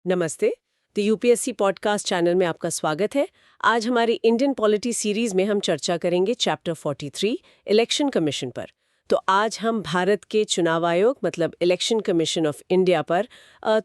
नमस्ते। तो UPSC podcast channel में आपका स्वागत है। आज हमारी इंडियन पॉलिटी सीरीज में हम चर्चा करेंगे चैप्टर 43 इलेक्शन कमीशन पर। तो आज हम भारत के चुनाव आयोग मतलब इलेक्शन कमीशन ऑफ इंडिया पर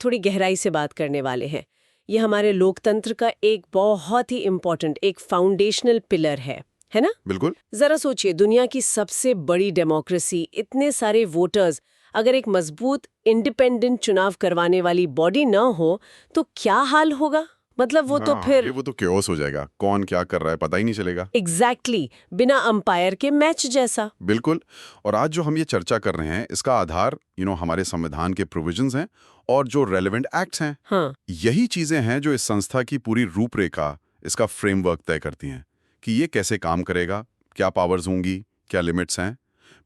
थोड़ी गहराई से बात करने वाले हैं। ये हमारे लोकतंत्र का एक बहुत ही इम्पोर्टेंट, एक फाउंडेशनल पिलर है ना? बिल्कुल। जरा सोचिए, दुनिया की सबसे बड़ी डेमोक्रेसी, इतने सारे वोटर्स, अगर एक मजबूत इंडिपेंडेंट चुनाव करवाने वाली बॉडी न हो तो क्या हाल होगा? मतलब वो तो फिर वो तो केओस हो जाएगा। कौन क्या कर रहा है पता ही नहीं चलेगा। एग्जैक्टली बिना अंपायर के मैच जैसा। बिल्कुल। और आज जो हम ये चर्चा कर रहे हैं इसका आधार हमारे संविधान के प्रोविजंस हैं और जो रेलेवेंट एक्ट्स हैं। हाँ, यही चीजें हैं जो इस संस्था की पूरी रूपरेखा, इसका फ्रेमवर्क तय करती हैं कि ये कैसे काम करेगा, क्या पावर्स होंगी, क्या लिमिट्स हैं।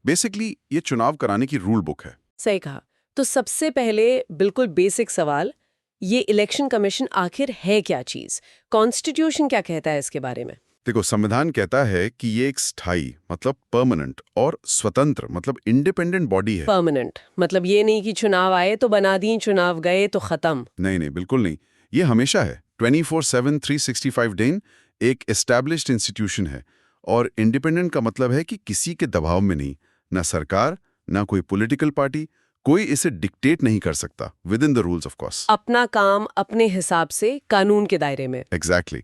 बेसिकली ये चुनाव कराने की रूल बुक है। सही कहा। तो सबसे पहले बिल्कुल बेसिक सवाल, ये इलेक्शन कमीशन आखिर है क्या चीज? कॉन्स्टिट्यूशन क्या कहता है इसके बारे में? देखो, संविधान कहता है कि ये एक स्थायी मतलब परमानेंट और स्वतंत्र मतलब इंडिपेंडेंट बॉडी है। परमानेंट मतलब ये नहीं कि चुनाव आए तो बना दी, चुनाव गए तो खत्म। नहीं नहीं, बिल्कुल नहीं। ये हमेशा है, 24/7 365 दिन एक एस्टैब्लिश्ड इंस्टीट्यूशन है। और इंडिपेंडेंट का मतलब है कि किसी के दबाव में नहीं, ना सरकार, ना कोई पॉलिटिकल पार्टी, कोई इसे डिक्टेट नहीं कर सकता, with in the rules of course. अपना काम अपने हिसाब से, कानून के दायरे में। एग्जैक्टली।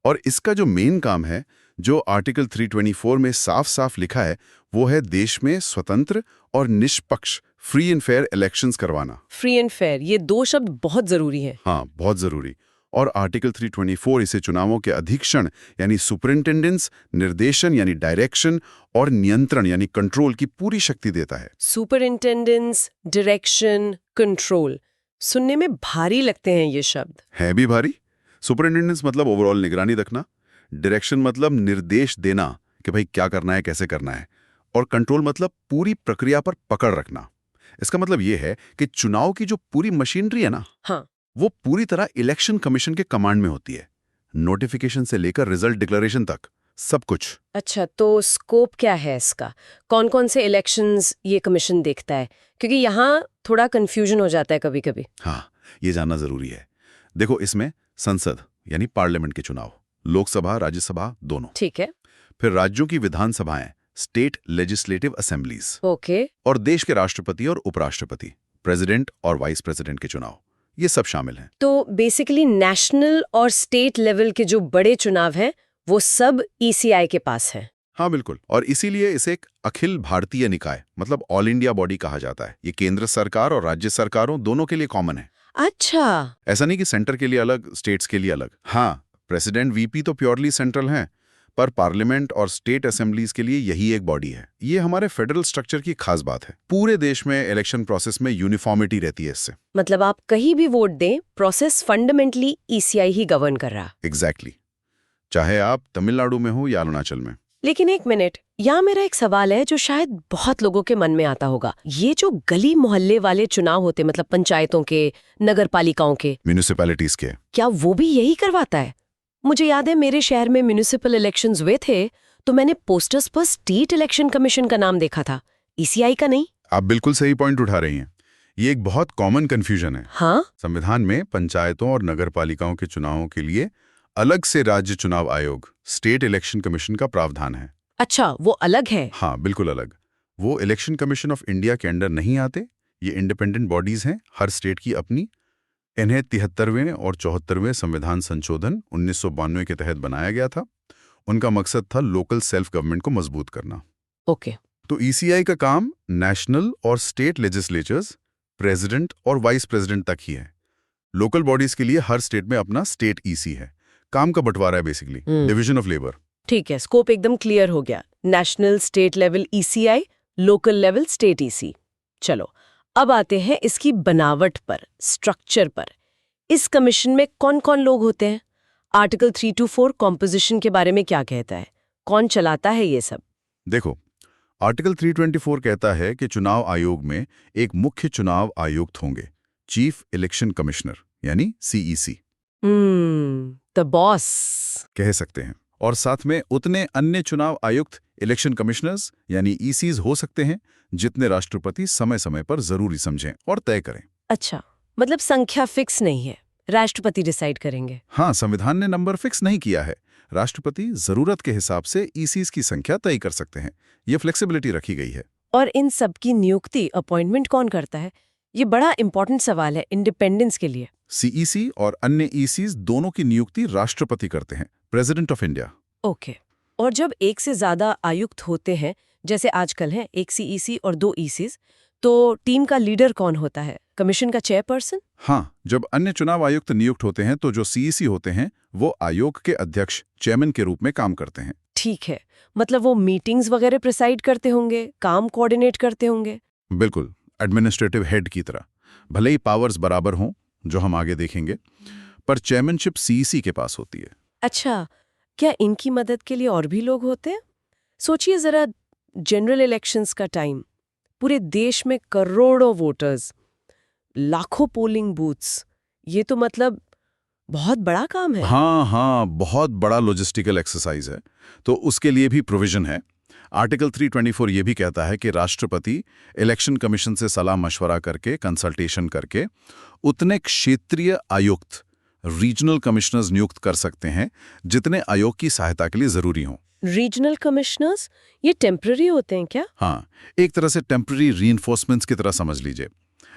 और इसका जो मेन काम है, जो आर्टिकल 324 में साफ साफ लिखा है, वो है देश में स्वतंत्र और निष्पक्ष फ्री एंड फेयर इलेक्शंस करवाना। फ्री एंड फेयर, ये दो शब्द बहुत जरूरी हैं। हाँ, बहुत जरूरी। और आर्टिकल 324 इसे चुनावों के अधीक्षण यानी सुपरिंटेंडेंस, निर्देशन यानी डायरेक्शन और नियंत्रण यानी कंट्रोल की पूरी शक्ति देता है। सुपरिंटेंडेंस, डायरेक्शन, कंट्रोल, सुनने में भारी लगते हैं ये शब्द। है भी भारी। सुपरिंटेंडेंस मतलब ओवरऑल निगरानी रखना, डायरेक्शन मतलब निर्देश देना कि भाई क्या करना है, कैसे करना है, और कंट्रोल मतलब पूरी प्रक्रिया पर पकड़ रखना। इसका मतलब यह है कि चुनाव की जो पूरी मशीनरी है ना, हाँ, वो पूरी तरह इलेक्शन कमीशन के कमांड में होती है। नोटिफिकेशन से लेकर रिजल्ट डिक्लेरेशन तक सब कुछ। अच्छा, तो स्कोप क्या है इसका? कौन कौन से इलेक्शंस ये कमीशन देखता है? क्योंकि यहाँ थोड़ा कंफ्यूजन हो जाता है कभी-कभी। हाँ, ये जानना जरूरी है। देखो, इसमें संसद यानी पार्लियामेंट के चुनाव, लोकसभा राज्यसभा दोनों, ठीक है। फिर राज्यों की विधानसभाएं स्टेट लेजिस्लेटिव असेंबलीज, ओके। और देश के राष्ट्रपति और उपराष्ट्रपति प्रेसिडेंट और वाइस प्रेसिडेंट के चुनाव, ये सब शामिल हैं। तो बेसिकली नेशनल और स्टेट लेवल के जो बड़े चुनाव हैं वो सब ईसीआई के पास हैं। हाँ बिल्कुल। और इसीलिए इसे एक अखिल भारतीय निकाय मतलब ऑल इंडिया बॉडी कहा जाता है। ये केंद्र सरकार और राज्य सरकारों दोनों के लिए कॉमन है। अच्छा। ऐसा नहीं कि सेंटर के लिए अलग, स्टेट्स के लिए अलग। हाँ, प्रेसिडेंट वीपी तो प्योरली सेंट्रल हैं, पर पार्लियामेंट और स्टेट असेंबलीज के लिए यही एक बॉडी है। ये हमारे फेडरल स्ट्रक्चर की खास बात है। पूरे देश में इलेक्शन प्रोसेस में यूनिफॉर्मिटी रहती है इससे। मतलब आप कहीं भी वोट दें, प्रोसेस फंडामेंटली ईसीआई ही गवर्न कर रहा। एग्जैक्टली। चाहे आप तमिलनाडु में हो या अरुणाचल में। लेकिन एक मिनट, यहाँ मेरा एक सवाल है जो शायद बहुत लोगों के मन में आता होगा। ये जो गली मोहल्ले वाले चुनाव होते, मतलब पंचायतों के, नगर पालिकाओं के, म्यूनिसिपैलिटीज के, क्या वो भी यही करवाता है? मुझे याद है मेरे शहर में म्युनिसिपल इलेक्शंस हुए थे तो मैंने पोस्टर्स पर स्टेट इलेक्शन कमीशन का नाम देखा था, ईसीआई का नहीं। आप बिल्कुल सही पॉइंट उठा रही हैं। ये एक बहुत कॉमन कंफ्यूजन है। हाँ, संविधान में पंचायतों और नगर पालिकाओं के चुनावों के लिए अलग से राज्य चुनाव आयोग स्टेट इलेक्शन कमीशन का प्रावधान है। अच्छा, वो अलग है। हाँ, बिल्कुल अलग। वो इलेक्शन कमीशन ऑफ इंडिया के अंडर नहीं आते। ये इंडिपेंडेंट बॉडीज हैं, हर स्टेट की अपनी। इन्हें 73वें और 74वें संविधान संशोधन 1992 के तहत बनाया गया था। उनका मकसद था लोकल सेल्फ गवर्नमेंट को मजबूत करना। ओके। तो ईसीआई का काम नेशनल और स्टेट लेजिस्लेचर्स, प्रेसिडेंट और वाइस प्रेसिडेंट तक ही है। लोकल बॉडीज के लिए हर स्टेट में अपना स्टेट ईसी है। काम का बंटवारा है बेसिकली, डिवीजन ऑफ लेबर। ठीक है, स्कोप एकदम क्लियर हो गया। National state level ECI, local level state EC. चलो, अब आते हैं इसकी बनावट पर, स्ट्रक्चर पर। इस कमीशन में कौन कौन लोग होते हैं? आर्टिकल 324 कॉम्पोजिशन के बारे में क्या कहता है? कौन चलाता है ये सब? देखो, आर्टिकल 324 कहता है कि चुनाव आयोग में एक मुख्य चुनाव आयुक्त होंगे, चीफ इलेक्शन कमिश्नर यानी सीईसी द बॉस कह सकते हैं। और साथ में उतने अन्य चुनाव आयुक्त इलेक्शन कमिश्नर्स यानी ईसीज हो सकते हैं, जितने राष्ट्रपति समय समय पर जरूरी समझें और तय करें। अच्छा, मतलब संख्या फिक्स नहीं है। राष्ट्रपति डिसाइड करेंगे। हाँ, संविधान ने नंबर फिक्स नहीं किया है। राष्ट्रपति जरूरत के हिसाब से ईसीज की संख्या तय कर सकते हैं। ये फ्लेक्सिबिलिटी रखी गई है। और इन सब की नियुक्ति अपॉइंटमेंट कौन करता है? ये बड़ा इंपॉर्टेंट सवाल है इंडिपेंडेंस के लिए। सीईसी और अन्य ईसीज दोनों की नियुक्ति राष्ट्रपति करते हैं, प्रेसिडेंट ऑफ इंडिया। ओके। और जब एक से ज्यादा आयुक्त होते हैं, जैसे आजकल है, एक सीईसी और 2 ईसीज, तो टीम का लीडर कौन होता है? कमीशन का चेयरपर्सन? हाँ, जब अन्य चुनाव आयुक्त नियुक्त होते हैं तो जो सीईसी होते हैं वो आयोग के अध्यक्ष, चेयरमैन के रूप में काम करते हैं। ठीक है, मतलब वो मीटिंग्स वगैरह प्रिसाइड करते होंगे, काम कोऑर्डिनेट करते होंगे। बिल्कुल, एडमिनिस्ट्रेटिव हेड की तरह। भले ही पावर्स बराबर हों, जो हम आगे देखेंगे, पर चेयरमैनशिप सीईसी के पास होती है। अच्छा, क्या इनकी मदद के लिए और भी लोग होते हैं? सोचिए जरा, जनरल इलेक्शंस का टाइम, पूरे देश में करोड़ों वोटर्स, लाखों पोलिंग बूथ्स, ये तो मतलब बहुत बड़ा काम है। हाँ, बहुत बड़ा लॉजिस्टिकल एक्सरसाइज है। तो उसके लिए भी प्रोविजन है। आर्टिकल 324 ये भी कहता है कि राष्ट्रपति इलेक्शन कमीशन से सलाह मशवरा करके, कंसल्टेशन करके, उतने क्षेत्रीय आयुक्त, रीजनल कमिश्नर्स नियुक्त कर सकते हैं जितने आयोग की सहायता के लिए जरूरी हों। रीजनल कमिश्नर्स ये टेम्पररी होते हैं क्या? हाँ, एक तरह से टेम्पररी रीइंफोर्समेंट्स की तरह समझ लीजिए।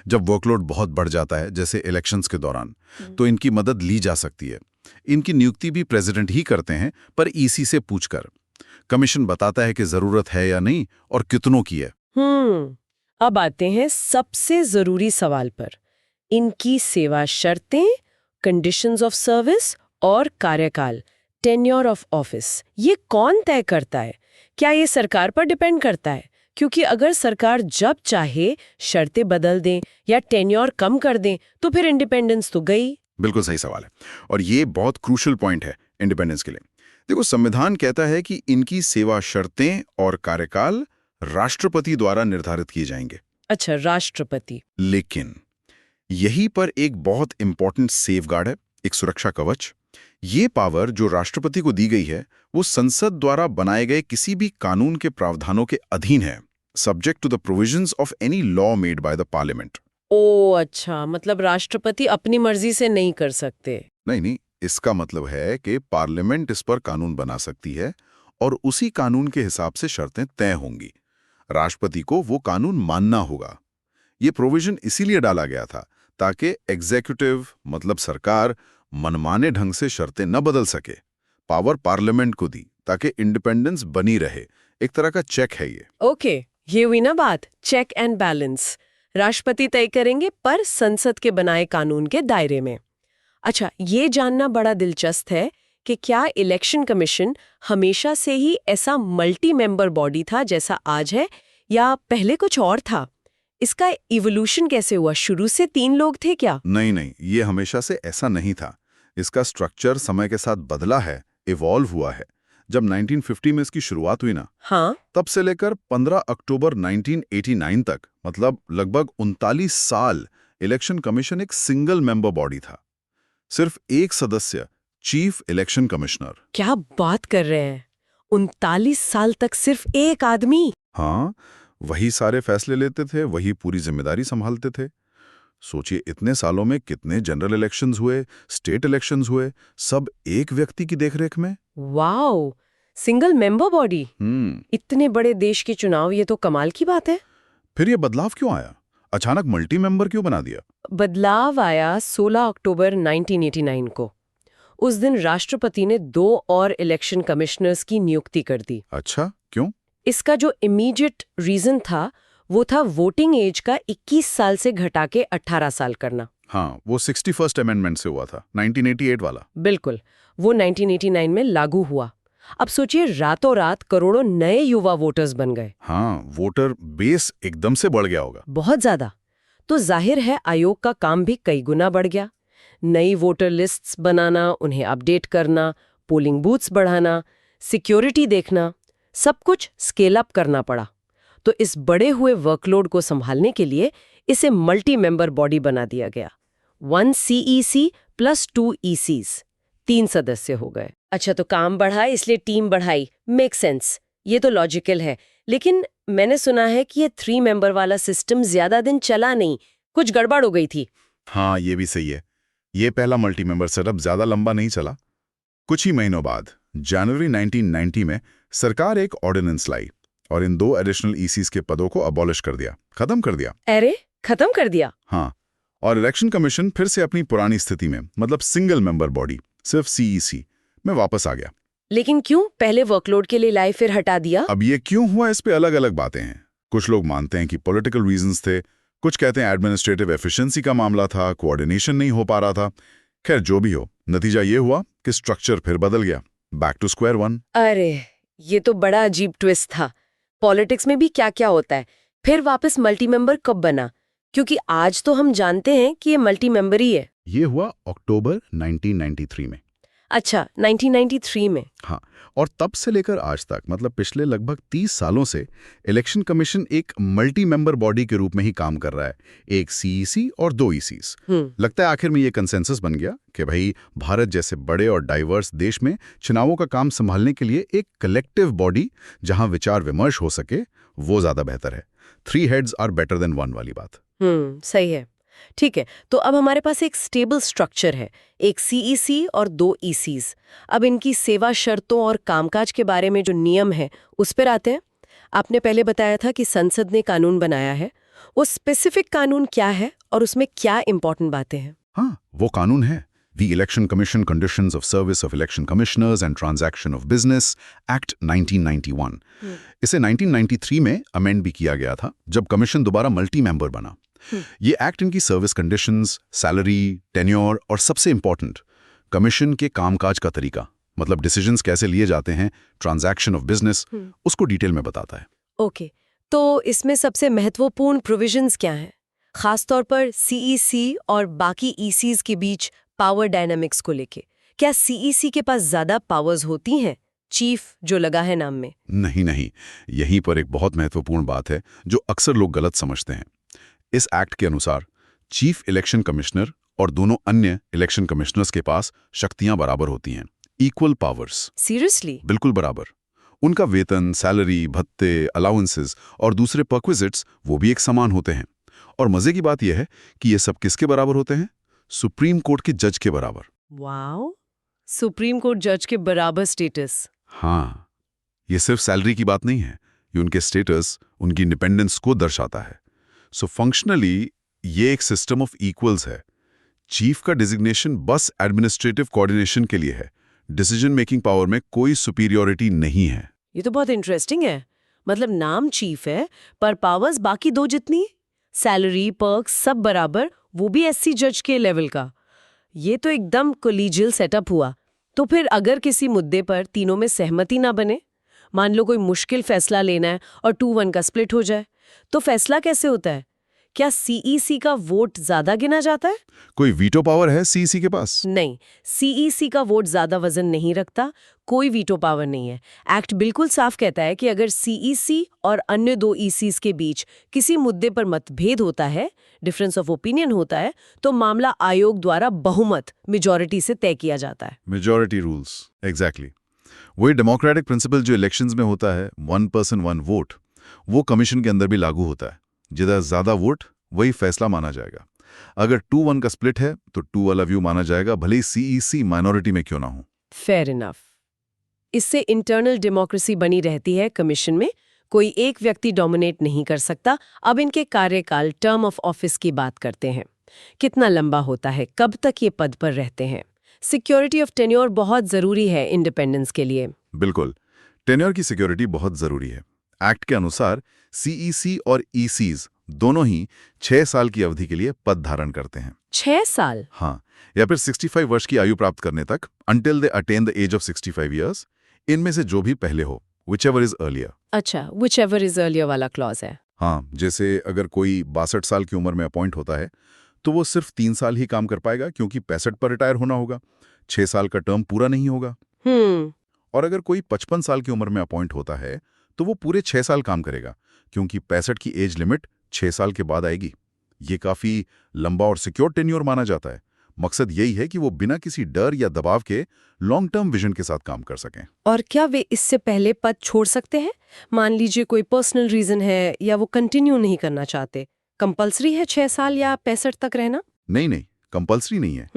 जब वर्कलोड बहुत बढ़ जाता है, जैसे इलेक्शंस के दौरान, तो इनकी मदद ली जा सकती है। इनकी नियुक्ति भी प्रेसिडेंट ही करते हैं, पर ईसी से पूछकर। कमीशन बताता है कि जरूरत है या नहीं और कितनों की है। अब आते हैं सबसे जरूरी सवाल पर। इनकी सेवा शर्तें, कंडीशंस ऑफ सर्विस और कार्यकाल, टेन्योर ऑफ ऑफिस, ये कौन तय करता है? क्या ये सरकार पर डिपेंड करता है? क्योंकि अगर सरकार जब चाहे शर्तें बदल दें या टेन्योर कम कर दें, तो फिर इंडिपेंडेंस तो गई। बिल्कुल सही सवाल है, और ये बहुत क्रूशल पॉइंट है इंडिपेंडेंस के लिए। देखो, संविधान कहता है कि इनकी सेवा शर्तें और कार्यकाल राष्ट्रपति द्वारा निर्धारित किए जाएंगे। अच्छा, राष्ट्रपति। लेकिन यहीं पर एक बहुत इंपॉर्टेंट सेफगार्ड है, एक सुरक्षा कवच। ये पावर जो राष्ट्रपति को दी गई है, वो संसद द्वारा बनाए गए किसी भी कानून के प्रावधानों के अधीन है, subject to the provisions of any law made by the parliament. Oh अच्छा, मतलब राष्ट्रपति अपनी मर्जी से नहीं कर सकते। नहीं, इसका मतलब है कि पार्लियामेंट इस पर कानून बना सकती है और उसी कानून के हिसाब से शर्तें तय होंगी। राष्ट्रपति को वो कानून मानना होगा। ये प्रोविजन इसीलिए डाला गया था ताकि एग्जीक्यूटिव, मतलब सरकार, मनमाने ढंग से शर्तें न बदल सके। पावर पार्लियामेंट को दी ताकि इंडिपेंडेंस बनी रहे। एक तरह का चेक है ये। ओके, ये हुई ना बात, चेक एंड बैलेंस। राष्ट्रपति तय करेंगे, पर संसद के बनाए कानून के दायरे में। अच्छा, ये जानना बड़ा दिलचस्प है कि क्या इलेक्शन कमीशन हमेशा से ही ऐसा मल्टी मेंबर बॉडी था जैसा आज है, या पहले कुछ और था? इसका इवोल्यूशन कैसे हुआ? शुरू से 3 लोग थे क्या? नहीं, ये हमेशा से ऐसा नहीं था। इसका स्ट्रक्चर समय के साथ बदला है, इवॉल्व हुआ है। जब 1950 में इसकी शुरुआत हुई ना, हाँ, तब से लेकर 15 अक्टूबर 1989 तक, मतलब लगभग 39 साल, इलेक्शन कमीशन एक सिंगल मेंबर बॉडी था। सिर्फ एक सदस्य, चीफ इलेक्शन कमिश्नर। क्या बात कर रहे हैं? 39 साल तक सिर्फ एक आदमी? हाँ, वही सारे फैसले लेते थे, वही पूरी जिम्मेदारी संभालते थे। सोचिए, इतने सालों में कितने जनरल इलेक्शंस हुए, स्टेट इलेक्शंस हुए, सब एक व्यक्ति की देखरेख में। वाओ, सिंगल मेंबर बॉडी, इतने बड़े देश के चुनाव, ये तो कमाल की बात है। फिर ये बदलाव क्यों आया? अचानक मल्टी मेंबर क्यों बना दिया? बदलाव आया 16 अक्टूबर 1989 को। उस दिन राष्ट्रपति ने 2 और इलेक्शन कमिश्नर्स की नियुक्ति कर दी। अच्छा, क्यों? इसका जो इमीडिएट रीजन था, वो था वोटिंग एज का 21 साल से घटा के 18 साल करना। हाँ, वो 61st अमेंडमेंट से हुआ था, 1988 वाला। बिल्कुल, वो 1989 में लागू हुआ। अब सोचिए, रातों रात करोड़ों नए युवा वोटर्स बन गए। हाँ, वोटर बेस एकदम से बढ़ गया होगा। बहुत ज्यादा। तो जाहिर है आयोग का काम भी कई गुना बढ़ गया। नई वोटर लिस्ट्स बनाना, उन्हें अपडेट करना, पोलिंग बूथ्स बढ़ाना, सिक्योरिटी देखना, सब कुछ स्केल अप करना पड़ा। तो इस बड़े हुए वर्कलोड को संभालने के लिए इसे मल्टी मेंबर बॉडी बना दिया गया। 1 CEC प्लस 2 ECs, 3 सदस्य हो गए। अच्छा, तो काम बढ़ा इसलिए टीम बढ़ाई, मेक सेंस, ये तो लॉजिकल है। लेकिन मैंने सुना है कि ये 3 मेंबर वाला सिस्टम ज्यादा दिन चला नहीं, कुछ गड़बड़ हो गई थी। हाँ, ये भी सही है। ये पहला मल्टी मेंबर सेटअप ज्यादा लंबा नहीं चला। कुछ ही महीनों बाद जनवरी 1990 में सरकार एक ऑर्डिनेंस लाई और इन 2 एडिशनल ईसीज के पदों को अबॉलिश कर दिया, खत्म कर दिया। अरे खत्म कर दिया? हाँ, और इलेक्शन कमीशन फिर से अपनी पुरानी स्थिति में, मतलब सिंगल मेंबर बॉडी, सिर्फ सीईसी में वापस आ गया। लेकिन क्यों? पहले वर्कलोड के लिए लाई फिर हटा दिया? अब ये क्यों हुआ, इस पे अलग अलग बातें हैं। कुछ लोग मानते हैं कि पॉलिटिकल रीजंस थे, कुछ कहते हैं एडमिनिस्ट्रेटिव एफिशिएंसी का मामला था, कोऑर्डिनेशन नहीं हो पा रहा था। खैर जो भी हो, नतीजा ये हुआ कि स्ट्रक्चर फिर बदल गया, बैक टू स्क्वायर वन। अरे ये तो बड़ा अजीब ट्विस्ट था। पॉलिटिक्स में भी क्या क्या होता है। फिर वापस मल्टी मेंबर कब बना? क्योंकि आज तो हम जानते हैं कि ये मल्टी मेंबर ही है। ये हुआ अक्टूबर 1993 में। अच्छा, 1993 में। हाँ, और तब से लेकर आज तक, मतलब पिछले लगभग 30 सालों से इलेक्शन कमीशन एक मल्टी मेंबर बॉडी के रूप में ही काम कर रहा है। एक सीईसी और 2 ईसीज। लगता है आखिर में ये कंसेंसस बन गया कि भाई भारत जैसे बड़े और डाइवर्स देश में चुनावों का काम संभालने के लिए एक कलेक्टिव बॉडी जहां विचार विमर्श हो सके वो ज्यादा बेहतर है। 3 heads आर बेटर देन 1 वाली बात। सही है। ठीक है, तो अब हमारे पास एक स्टेबल स्ट्रक्चर है, एक सीईसी और 2 ईसीज। अब इनकी सेवा शर्तों और कामकाज के बारे में जो नियम है उस पर आते हैं। आपने पहले बताया था कि संसद ने कानून बनाया है। वो स्पेसिफिक कानून क्या है और उसमें क्या इंपॉर्टेंट बातें हैं? हाँ, वो कानून है The Election Commission Conditions of Service of Election Commissioners and Transaction of Business Act 1991। इसे 1993 में अमेंड भी किया गया था जब कमीशन दोबारा मल्टी मेंबर बना। ये एक्ट इनकी सर्विस कंडीशंस, सैलरी, टेन्योर और सबसे इंपॉर्टेंट कमीशन के कामकाज का तरीका, मतलब डिसीजंस कैसे लिए जाते हैं, ट्रांजैक्शन ऑफ बिजनेस, उसको डिटेल में बताता है। ओके, तो इसमें सबसे महत्वपूर्ण प्रोविजंस क्या हैं? खासतौर पर सीईसी और बाकी ईसीज के बीच पावर डायनामिक्स को लेके। क्या सीईसी के पास ज्यादा पावर्स होती हैं? चीफ जो लगा है नाम में। नहीं, यहीं पर एक बहुत महत्वपूर्ण बात है जो अक्सर लोग गलत समझते हैं। इस एक्ट के अनुसार चीफ इलेक्शन कमिश्नर और दोनों अन्य इलेक्शन कमिश्नर्स के पास शक्तियां बराबर होती हैं, इक्वल पावर्स। सीरियसली? बिल्कुल बराबर। उनका वेतन, सैलरी, भत्ते, अलाउंसेस और दूसरे पर्क्विजिट्स वो भी एक समान होते हैं। और मजे की बात यह है कि ये सब किसके बराबर होते हैं? सुप्रीम कोर्ट के जज के बराबर। वाओ, सुप्रीम कोर्ट जज के बराबर स्टेटस। हाँ, ये सिर्फ सैलरी की बात नहीं है, ये उनके स्टेटस, उनकी इंडिपेंडेंस को दर्शाता है। सो फंक्शनली ये एक सिस्टम ऑफ इक्वल्स है। चीफ का डिजिग्नेशन बस एडमिनिस्ट्रेटिव कोऑर्डिनेशन के लिए है, डिसीजन मेकिंग पावर में कोई सुपीरियरिटी नहीं है। ये तो बहुत इंटरेस्टिंग है। मतलब नाम चीफ है पर पावर्स बाकी 2 जितनी, सैलरी, पर्क्स सब बराबर, वो भी एससी जज के लेवल का। ये तो एकदम कोलिजियल सेटअप हुआ। तो फिर अगर किसी मुद्दे पर तीनों में सहमति ना बने, मान लो कोई मुश्किल फैसला लेना है और 2-1 का स्प्लिट हो जाए, तो फैसला कैसे होता है? क्या सीईसी का वोट ज्यादा गिना जाता है? कोई वीटो पावर है सीईसी के पास? नहीं, सीईसी का वोट ज्यादा वजन नहीं रखता, कोई वीटो पावर नहीं है। एक्ट बिल्कुल साफ कहता है कि अगर सीईसी और अन्य 2 ईसीज के बीच किसी मुद्दे पर मतभेद होता है, डिफरेंस ऑफ ओपिनियन होता है, तो मामला आयोग द्वारा बहुमत, मेजॉरिटी से तय किया जाता है। Majority rules, exactly. वही डेमोक्रेटिक प्रिंसिपल जो इलेक्शंस में होता है, 1 person 1 vote, वो कमीशन के अंदर भी लागू होता है। जिधर ज्यादा वोट वही फैसला माना जाएगा। अगर 2-1 का स्प्लिट है तो 2 वाला व्यू माना जाएगा, भले ही सीईसी माइनॉरिटी में क्यों ना हो। Fair enough. इससे इंटरनल डेमोक्रेसी बनी रहती है कमीशन में, कोई एक व्यक्ति डोमिनेट नहीं कर सकता। अब इनके कार्यकाल, टर्म ऑफ ऑफिस की बात करते हैं। कितना लंबा होता है, कब तक ये पद पर रहते हैं? सिक्योरिटी ऑफ टेन्योर बहुत जरूरी है इंडिपेंडेंस के लिए। बिल्कुल, टेन्योर की सिक्योरिटी बहुत जरूरी है। एक्ट के अनुसार सीईसी और ईसीज दोनों ही 6 साल की अवधि के लिए पद धारण करते हैं। 6 साल? हाँ, या फिर 65 वर्ष की आयु प्राप्त करने तक, until they attain the age of 65 years, इनमें से जो भी पहले हो, whichever is earlier। अच्छा, whichever is earlier वाला क्लॉज है। हाँ, जैसे अगर कोई 62 साल की उम्र में अपॉइंट होता है तो वो सिर्फ 3 साल ही काम कर पाएगा, क्योंकि 65 पर रिटायर होना होगा, 6 साल का टर्म पूरा नहीं होगा। और अगर कोई 55 साल की उम्र में अपॉइंट होता है तो वो पूरे 6 साल काम करेगा, क्योंकि 65 की एज लिमिट 6 साल के बाद आएगी। ये काफी लंबा और सिक्योर टेन्योर माना जाता है। मकसद यही है कि वो बिना किसी डर या दबाव के लॉन्ग टर्म विजन के साथ काम कर सकें। और क्या वे इससे पहले पद छोड़ सकते हैं? मान लीजिए कोई पर्सनल रीजन है या वो कंटिन्यू नहीं करना चाहते, कंपलसरी है 6 साल या 65 तक रहना? नहीं, कंपल्सरी नहीं है।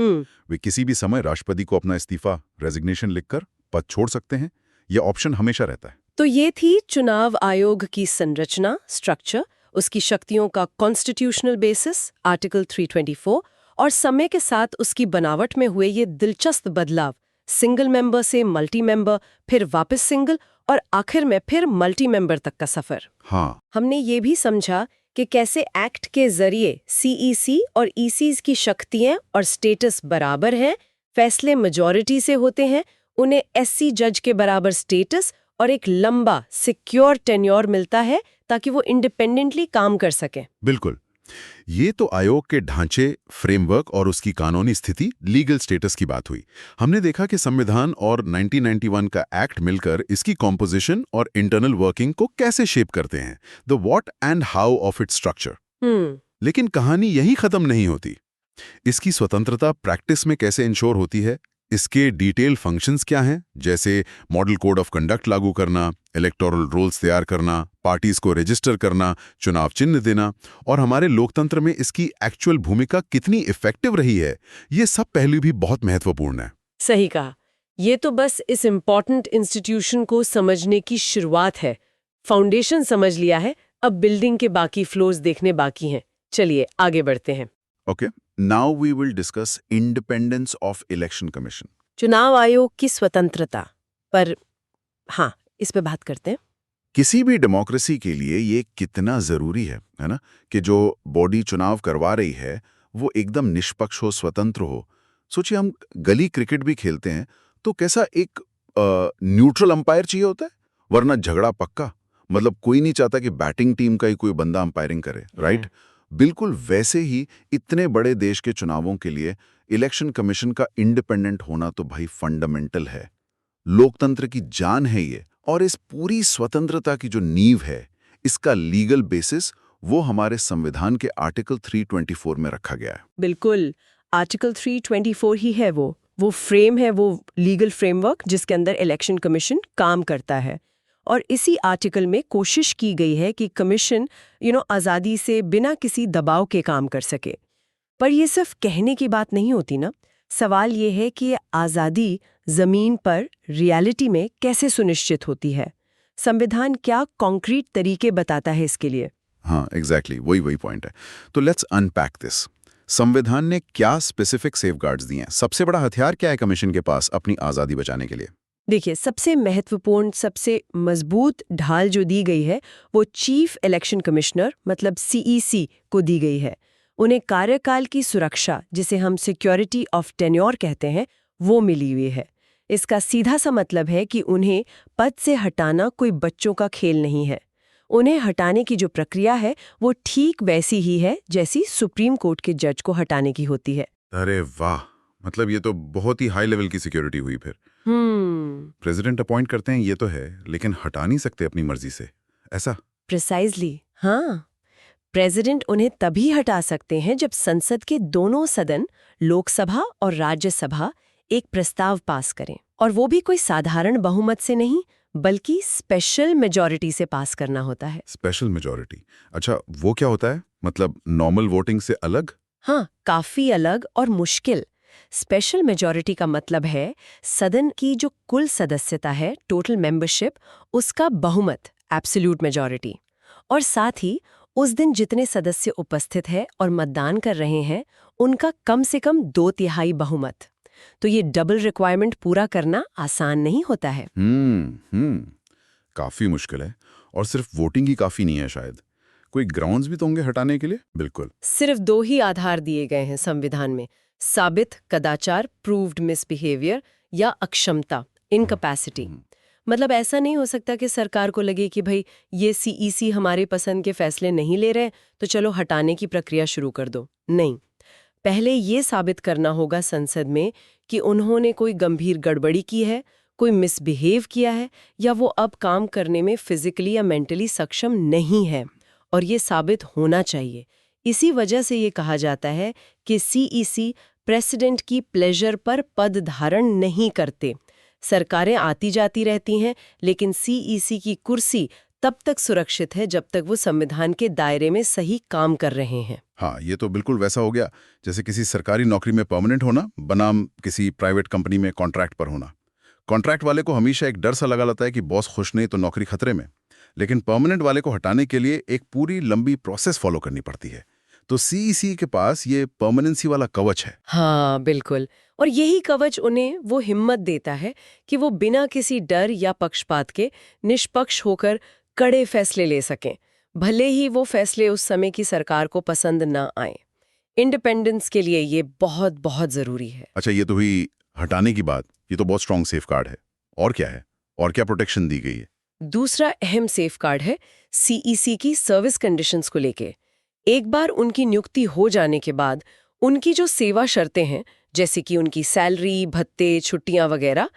वे किसी भी समय राष्ट्रपति को अपना इस्तीफा रेजिग्नेशन लिखकर पद छोड़ सकते हैं। यह ऑप्शन हमेशा रहता है। तो ये थी चुनाव आयोग की संरचना, स्ट्रक्चर, उसकी शक्तियों का कॉन्स्टिट्यूशनल बेसिस, आर्टिकल 324, और समय के साथ उसकी बनावट में हुए ये दिलचस्प बदलाव, सिंगल मेंबर से मल्टी मेंबर, फिर वापस सिंगल, और आखिर में फिर मल्टी मेंबर तक का सफर। हाँ, हमने ये भी समझा कि कैसे एक्ट के जरिए सीईसी और ईसीज की शक्तियां और स्टेटस बराबर हैं, फैसले मेजॉरिटी से होते हैं, उन्हें एससी जज के बराबर स्टेटस और एक लंबा सिक्योर टेन्योर मिलता है ताकि वो इंडिपेंडेंटली काम कर सकें। बिल्कुल। ये तो आयोग के ढांचे, फ्रेमवर्क और उसकी कानूनी स्थिति, लीगल स्टेटस की बात हुई। हमने देखा कि संविधान और 1991 का एक्ट मिलकर इसकी कॉम्पोजिशन और इंटरनल वर्किंग को कैसे शेप करते हैं, the what and how of its structure. लेकिन कहानी यही खत्म नहीं होती। इसकी स्वतंत्रता प्रैक्टिस में कैसे इंश्योर होती है, इसके डिटेल फंक्शंस क्या हैं, जैसे मॉडल कोड ऑफ कंडक्ट लागू करना, इलेक्टोरल रोल्स तैयार करना, पार्टीज को रजिस्टर करना, चुनाव चिन्ह देना, और हमारे लोकतंत्र में इसकी एक्चुअल भूमिका कितनी इफेक्टिव रही है, ये सब पहलू भी बहुत महत्वपूर्ण है। सही कहा। ये तो बस इस इम्पॉर्टेंट इंस्टीट्यूशन को समझने की शुरुआत है। फाउंडेशन समझ लिया है, अब बिल्डिंग के बाकी फ्लोर्स देखने बाकी हैं। चलिए आगे बढ़ते हैं। Okay, now we will discuss independence of election commission. चुनाव आयोग की स्वतंत्रता पर, हाँ, इस पे बात करते हैं। किसी भी डेमोक्रेसी के लिए ये कितना जरूरी है ना, कि जो बॉडी चुनाव करवा रही है वो एकदम निष्पक्ष हो, स्वतंत्र हो। सोचिए, हम गली क्रिकेट भी खेलते हैं तो कैसा एक न्यूट्रल अंपायर चाहिए होता है, वरना झगड़ा पक्का। मतलब कोई नहीं चाहता कि बैटिंग टीम का ही कोई बंदा अंपायरिंग करे, राइट? बिल्कुल वैसे ही इतने बड़े देश के चुनावों के लिए इलेक्शन कमीशन का इंडिपेंडेंट होना तो भाई फंडामेंटल है। लोकतंत्र की जान है ये, और इस पूरी स्वतंत्रता की जो नींव है, इसका लीगल बेसिस वो हमारे संविधान के आर्टिकल 324 में रखा गया है। बिल्कुल, आर्टिकल 324 ही है वो फ्रेम है, वो लीगल फ्रेमवर्क जिसके अंदर इलेक्शन कमीशन काम करता है। और इसी आर्टिकल में कोशिश की गई है कि कमीशन आज़ादी से बिना किसी दबाव के काम कर सके। पर ये सिर्फ कहने की बात नहीं होती ना। सवाल ये है कि आज़ादी ज़मीन पर रियलिटी में कैसे सुनिश्चित होती है। संविधान क्या कॉन्क्रीट तरीके बताता है इसके लिए? हाँ, एग्जैक्टली, वही पॉइंट है। तो लेट्स अनपैक दिस। संविधान ने क्या स्पेसिफिक सेफगार्ड्स दिए हैं? सबसे बड़ा हथियार क्या है कमीशन के पास अपनी आज़ादी बचाने के लिए? देखिए, सबसे महत्वपूर्ण, सबसे मजबूत ढाल जो दी गई है वो चीफ इलेक्शन कमिश्नर मतलब सीईसी को दी गई है। उन्हें कार्यकाल की सुरक्षा, जिसे हम सिक्योरिटी ऑफ टेन्योर कहते हैं, वो मिली हुई है। इसका सीधा सा मतलब है कि उन्हें पद से हटाना कोई बच्चों का खेल नहीं है। उन्हें हटाने की जो प्रक्रिया है वो ठीक वैसी ही है जैसी सुप्रीम कोर्ट के जज को हटाने की होती है। अरे वाह, मतलब ये तो बहुत ही हाई लेवल की सिक्योरिटी हुई। फिर प्रेसिडेंट अपॉइंट करते हैं ये तो है, लेकिन हटा नहीं सकते अपनी मर्जी से, ऐसा? प्रिसाइजली, हाँ। प्रेसिडेंट उन्हें तभी हटा सकते हैं जब संसद के दोनों सदन, लोकसभा और राज्यसभा, एक प्रस्ताव पास करें, और वो भी कोई साधारण बहुमत से नहीं बल्कि स्पेशल मेजॉरिटी से पास करना होता है। Special majority? अच्छा, वो क्या होता है? मतलब नॉर्मल वोटिंग से अलग? हाँ, काफी अलग और मुश्किल। स्पेशल मेजॉरिटी का मतलब है सदन की जो कुल सदस्यता है, टोटल मेंबरशिप, उसका बहुमत, एब्सोल्यूट मेजॉरिटी। और साथ ही उस दिन जितने सदस्य उपस्थित हैं और मतदान कर रहे हैं, उनका कम से कम 2/3 बहुमत। तो ये डबल रिक्वायरमेंट पूरा करना आसान नहीं होता है। काफी मुश्किल है। और सिर्फ वोटिंग ही काफी नहीं है शायद, कोई ग्राउंड्स भी तो होंगे हटाने के लिए? बिल्कुल। सिर्फ 2 ही आधार दिए गए हैं संविधान में, साबित कदाचार, प्रूव्ड मिसबिहेवियर, या अक्षमता, इनकैपेसिटी। मतलब ऐसा नहीं हो सकता कि सरकार को लगे कि भाई ये सीईसी हमारे पसंद के फैसले नहीं ले रहे तो चलो हटाने की प्रक्रिया शुरू कर दो। नहीं, पहले ये साबित करना होगा संसद में कि उन्होंने कोई गंभीर गड़बड़ी की है, कोई मिसबिहेव किया है, या वो अब काम करने में फिजिकली या मेंटली सक्षम नहीं है, और ये साबित होना चाहिए। इसी वजह से ये कहा जाता है कि सीईसी प्रेसिडेंट की प्लेजर पर पद धारण नहीं करते। सरकारें आती जाती रहती हैं, लेकिन सीईसी की कुर्सी तब तक सुरक्षित है जब तक वो संविधान के दायरे में सही काम कर रहे हैं। हाँ, ये तो बिल्कुल वैसा हो गया जैसे किसी सरकारी नौकरी में परमानेंट होना बनाम किसी प्राइवेट कंपनी में कॉन्ट्रैक्ट पर होना। कॉन्ट्रैक्ट वाले को हमेशा एक डर सा लगा रहता है कि बॉस खुश नहीं तो नौकरी खतरे में, लेकिन परमानेंट वाले को हटाने के लिए एक पूरी लंबी प्रोसेस फॉलो करनी पड़ती है। तो सीईसी के पास ये परमानेंसी वाला कवच है। हाँ बिल्कुल, और यही कवच उन्हें वो हिम्मत देता है कि वो बिना किसी डर या पक्षपात के निष्पक्ष होकर कड़े फैसले ले सकें, भले ही वो फैसले उस समय की सरकार को पसंद ना आए। इंडिपेंडेंस के लिए ये बहुत बहुत जरूरी है। अच्छा, ये तो हुई हटाने की बात। ये तो बहुत स्ट्रांग सेफगार्ड है। और क्या है? और क्या प्रोटेक्शन दी गई है? दूसरा अहम सेफगार्ड है सीईसी की सर्विस कंडीशंस को लेके। एक बार उनकी नियुक्ति हो जाने के बाद उनकी जो सेवा शर्तें हैं, जैसे कि उनकी सैलरी, भत्ते, छुट्टियां वगैरह,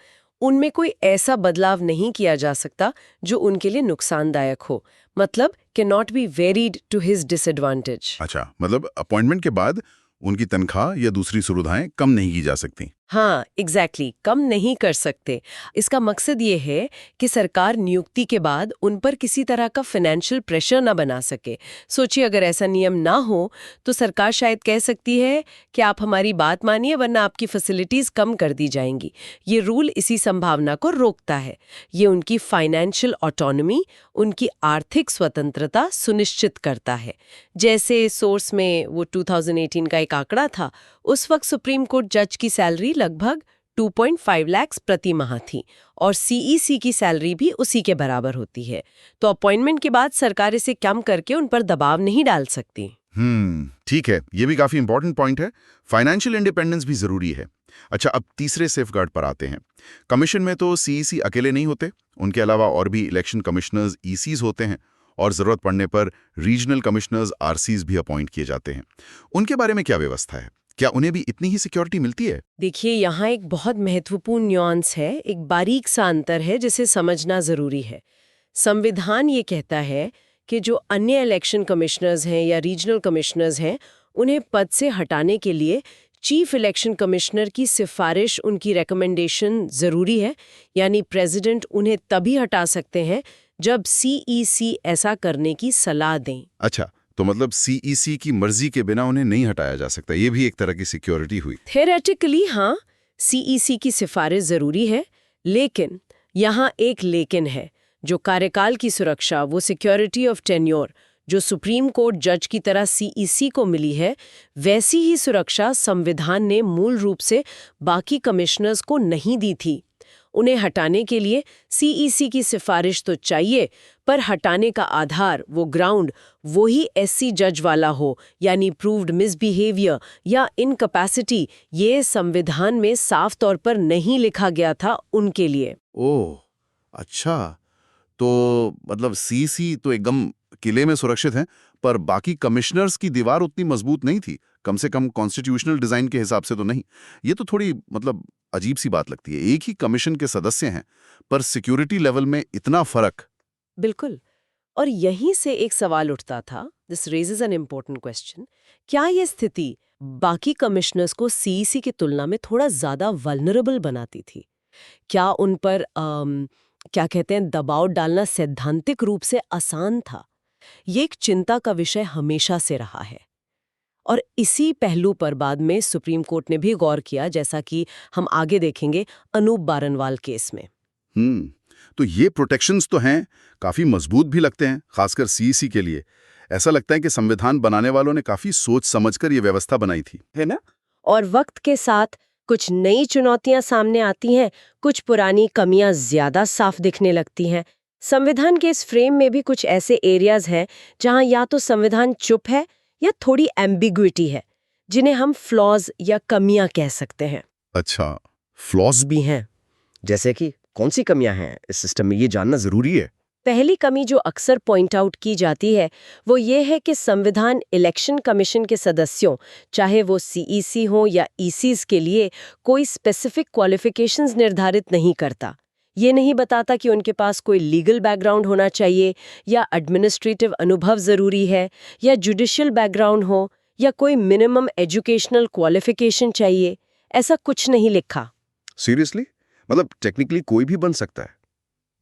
उनमें कोई ऐसा बदलाव नहीं किया जा सकता जो उनके लिए नुकसानदायक हो, मतलब cannot be varied to his disadvantage. अच्छा, मतलब अपॉइंटमेंट के बाद उनकी तनख्वाह या दूसरी सुविधाएं कम नहीं की जा सकती। हाँ एग्जैक्टली, कम नहीं कर सकते। इसका मकसद ये है कि सरकार नियुक्ति के बाद उन पर किसी तरह का फाइनेंशियल प्रेशर ना बना सके। सोचिए, अगर ऐसा नियम ना हो तो सरकार शायद कह सकती है कि आप हमारी बात मानिए वरना आपकी फैसिलिटीज कम कर दी जाएंगी। ये रूल इसी संभावना को रोकता है। ये उनकी फाइनेंशियल ऑटोनॉमी, उनकी आर्थिक स्वतंत्रता सुनिश्चित करता है। जैसे सोर्स में वो 2018 का एक आंकड़ा था, उस वक्त सुप्रीम कोर्ट जज की सैलरी लगभग 2.5 लाख प्रति माह थी और सीईसी की सैलरी भी उसी के बराबर होती है। तो अपॉइंटमेंट के बाद सरकार इसे कम करके उन पर दबाव नहीं डाल सकती। ठीक है, ये भी काफी इंपॉर्टेंट पॉइंट है। फाइनेंशियल इंडिपेंडेंस भी जरूरी है। अच्छा, अब तीसरे सेफगार्ड पर आते हैं। कमीशन में तो सीईसी अकेले नहीं होते, उनके अलावा और भी इलेक्शन कमिश्नर्स ईसीज होते हैं और जरूरत पड़ने पर रीजनल कमिश्नर्स आरसीज भी अपॉइंट किए जाते हैं। उनके बारे में क्या व्यवस्था है? क्या उन्हें भी इतनी ही सिक्योरिटी मिलती है? देखिए, यहाँ एक बहुत महत्वपूर्ण न्यूआंस है, एक बारीक सा अंतर है जिसे समझना जरूरी है। संविधान ये कहता है कि जो अन्य इलेक्शन कमिश्नर्स हैं या रीजनल कमिश्नर्स हैं, उन्हें पद से हटाने के लिए चीफ इलेक्शन कमिश्नर की सिफारिश, उनकी रिकमेंडेशन जरूरी है। यानी प्रेसिडेंट उन्हें तभी हटा सकते हैं जब सीईसी ऐसा करने की सलाह दें। अच्छा, तो मतलब सीईसी की मर्जी के बिना उन्हें नहीं हटाया जा सकता। ये भी एक तरह की सिक्योरिटी हुई। थ्योरेटिकली हाँ, सीईसी की सिफारिश जरूरी है, लेकिन यहाँ एक लेकिन है। जो कार्यकाल की सुरक्षा, वो सिक्योरिटी ऑफ टेन्योर, जो सुप्रीम कोर्ट जज की तरह सीईसी को मिली है, वैसी ही सुरक्षा संविधान ने मूल रूप से बाकी कमिश्नर्स को नहीं दी थी। उन्हें हटाने के लिए सीईसी की सिफारिश तो चाहिए, पर हटाने का आधार, वो ग्राउंड, वही एससी जज वाला हो, यानी प्रूव्ड मिसबिहेवियर या इनकैपेसिटी। ये संविधान में साफ तौर पर नहीं लिखा गया था उनके लिए। ओह, अच्छा, तो मतलब सीईसी तो एकदम किले में सुरक्षित हैं, पर बाकी कमिश्नर्स की दीवार उतनी मजबूत नहीं थी, कम से कम कॉन्स्टिट्यूशनल डिजाइन के हिसाब से तो नहीं। ये तो थोड़ी मतलब अजीब सी बात लगती है। एक ही कमीशन के सदस्य हैं, पर सिक्योरिटी लेवल में इतना फर्क। बिल्कुल, और यहीं से एक सवाल उठता था, this raises an important question. क्या ये स्थिति बाकी कमिश्नर्स को सीईसी की तुलना में थोड़ा ज्यादा वल्नरेबल बनाती थी? क्या उन पर क्या कहते हैं, दबाव डालना सैद्धांतिक रूप से आसान था? ये एक चिंता का विषय हमेशा से रहा है, और इसी पहलू पर बाद में सुप्रीम कोर्ट ने भी गौर किया, जैसा कि हम आगे देखेंगे अनूप बारनवाल केस में। तो ये प्रोटेक्शंस तो हैं, काफी मजबूत भी लगते हैं, खासकर सीईसी के लिए। ऐसा लगता है कि संविधान बनाने वालों ने काफी सोच समझकर ये व्यवस्था बनाई थी, है ना? और वक्त के साथ कुछ नई चुनौतियां सामने आती हैं, कुछ पुरानी कमियां ज्यादा साफ दिखने लगती हैं। संविधान के इस फ्रेम में भी कुछ ऐसे एरियाज हैं जहां या तो संविधान चुप है या थोड़ी एम्बिग्विटी है, जिन्हें हम फ्लॉज या कमियां कह सकते हैं। अच्छा, फ्लॉज भी हैं। जैसे कि कौन सी कमियां हैं इस सिस्टम में, ये जानना जरूरी है। पहली कमी जो अक्सर पॉइंट आउट की जाती है वो ये है कि संविधान इलेक्शन कमीशन के सदस्यों, चाहे वो सीईसी हो या ईसीज, के लिए कोई स्पेसिफिक क्वालिफिकेशंस निर्धारित नहीं करता। ये नहीं बताता कि उनके पास कोई लीगल बैकग्राउंड होना चाहिए या एडमिनिस्ट्रेटिव अनुभव जरूरी है या जुडिशियल बैकग्राउंड हो या कोई मिनिमम एजुकेशनल क्वालिफिकेशन चाहिए। ऐसा कुछ नहीं लिखा। सीरियसली? मतलब टेक्निकली कोई भी बन सकता है?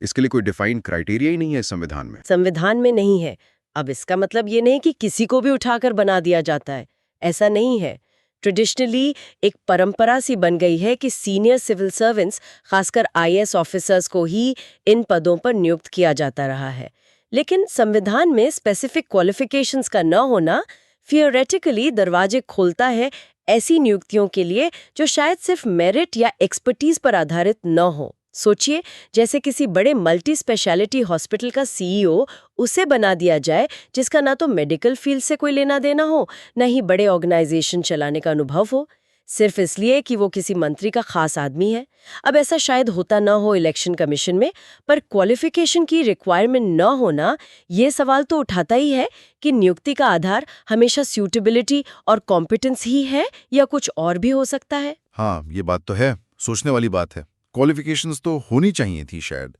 इसके लिए कोई डिफाइंड क्राइटेरिया ही नहीं है इस संविधान में। संविधान में नहीं है। अब इसका मतलब ये नहीं कि किसी को भी उठाकर बना दिया जाता है, ऐसा नहीं है। ट्रेडिशनली एक परंपरा सी बन गई है कि सीनियर सिविल सर्वेंट्स, खासकर आईएएस ऑफिसर्स को ही इन पदों पर नियुक्त किया जाता रहा है। लेकिन संविधान में स्पेसिफिक क्वालिफिकेशंस का न होना थियोरेटिकली दरवाजे खोलता है ऐसी नियुक्तियों के लिए जो शायद सिर्फ मेरिट या एक्सपर्टीज पर आधारित न हो। सोचिए, जैसे किसी बड़े मल्टी स्पेशलिटी हॉस्पिटल का सीईओ उसे बना दिया जाए जिसका ना तो मेडिकल फील्ड से कोई लेना देना हो, ना ही बड़े ऑर्गेनाइजेशन चलाने का अनुभव हो, सिर्फ इसलिए कि वो किसी मंत्री का खास आदमी है। अब ऐसा शायद होता ना हो इलेक्शन कमीशन में, पर क्वालिफिकेशन की रिक्वायरमेंट न होना ये सवाल तो उठाता ही है कि नियुक्ति का आधार हमेशा सूटेबिलिटी और कॉम्पिटेंस ही है या कुछ और भी हो सकता है। हाँ, ये बात तो है, सोचने वाली बात है। क्वालिफिकेशंस तो होनी चाहिए थी शायद।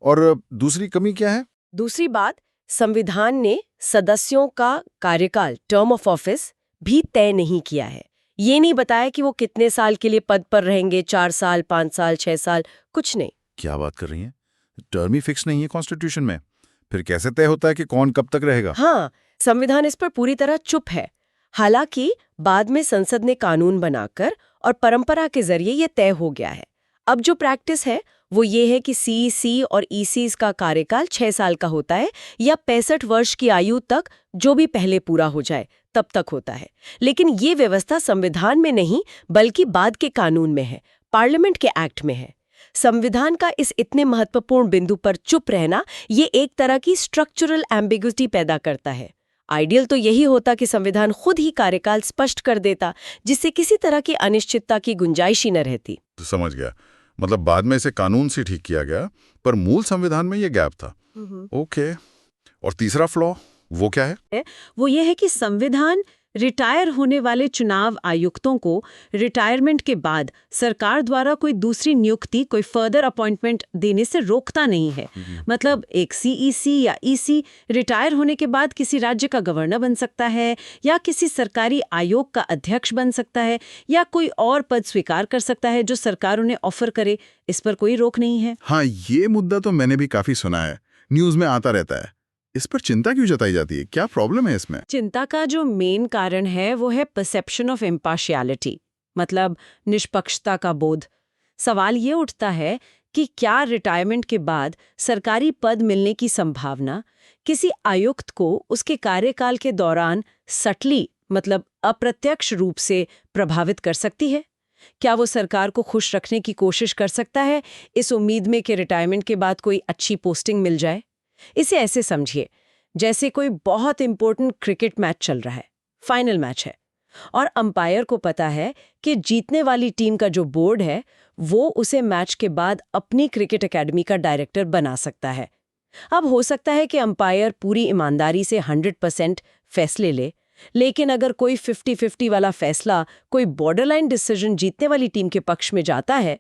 और दूसरी कमी क्या है? दूसरी बात, संविधान ने सदस्यों का कार्यकाल, टर्म ऑफ ऑफिस भी तय नहीं किया है। ये नहीं बताया कि वो कितने साल के लिए पद पर रहेंगे, 4 साल, 5 साल, 6 साल, कुछ नहीं। क्या बात कर रही हैं? टर्म ही फिक्स नहीं है कॉन्स्टिट्यूशन में, फिर कैसे तय होता है कि कौन कब तक रहेगा? हाँ, संविधान इस पर पूरी तरह चुप है। हालांकि बाद में संसद ने कानून बनाकर और परंपरा के जरिए ये तय हो गया है। अब जो प्रैक्टिस है वो ये है कि सीईसी और ईसीस का कार्यकाल 6 साल का होता है या 65 वर्ष की आयु तक, जो भी पहले पूरा हो जाए तब तक होता है। लेकिन ये व्यवस्था संविधान में नहीं बल्कि बाद के कानून में है, पार्लियामेंट के एक्ट में है। संविधान का इस इतने महत्वपूर्ण बिंदु पर चुप रहना ये एक तरह की स्ट्रक्चरल एम्बिग्युइटी पैदा करता है। आइडियल तो यही होता कि संविधान खुद ही कार्यकाल स्पष्ट कर देता, जिससे किसी तरह की अनिश्चितता की गुंजाइश ही न रहती। तो समझ गया, मतलब बाद में इसे कानून से ठीक किया गया, पर मूल संविधान में ये गैप था। ओके। और तीसरा फ्लॉ वो क्या है? वो ये है कि संविधान रिटायर होने वाले चुनाव आयुक्तों को रिटायरमेंट के बाद सरकार द्वारा कोई दूसरी नियुक्ति, कोई फर्दर अपॉइंटमेंट देने से रोकता नहीं है। मतलब एक सीईसी या ईसी रिटायर होने के बाद किसी राज्य का गवर्नर बन सकता है या किसी सरकारी आयोग का अध्यक्ष बन सकता है या कोई और पद स्वीकार कर सकता है जो सरकार उन्हें ऑफर करे। इस पर कोई रोक नहीं है। हाँ, ये मुद्दा तो मैंने भी काफी सुना है, न्यूज में आता रहता है। इस पर चिंता क्यों जताई जाती है? क्या प्रॉब्लम है इसमें? चिंता का जो मेन कारण है वो है परसेप्शन ऑफ इम्पार्शियलिटी, मतलब निष्पक्षता का बोध। सवाल ये उठता है कि क्या रिटायरमेंट के बाद सरकारी पद मिलने की संभावना किसी आयुक्त को उसके कार्यकाल के दौरान सटली, मतलब अप्रत्यक्ष रूप से प्रभावित कर सकती है? क्या वो सरकार को खुश रखने की कोशिश कर सकता है इस उम्मीद में कि रिटायरमेंट के बाद कोई अच्छी पोस्टिंग मिल जाए? इसे ऐसे समझिए जैसे कोई बहुत इंपॉर्टेंट क्रिकेट मैच चल रहा है, फाइनल मैच है, और अंपायर को पता है कि जीतने वाली टीम का जो बोर्ड है वो उसे मैच के बाद अपनी क्रिकेट एकेडमी का डायरेक्टर बना सकता है। अब हो सकता है कि अंपायर पूरी ईमानदारी से 100% फैसले ले, लेकिन अगर कोई 50-50 वाला फैसला, कोई बॉर्डरलाइन डिसीजन जीतने वाली टीम के पक्ष में जाता है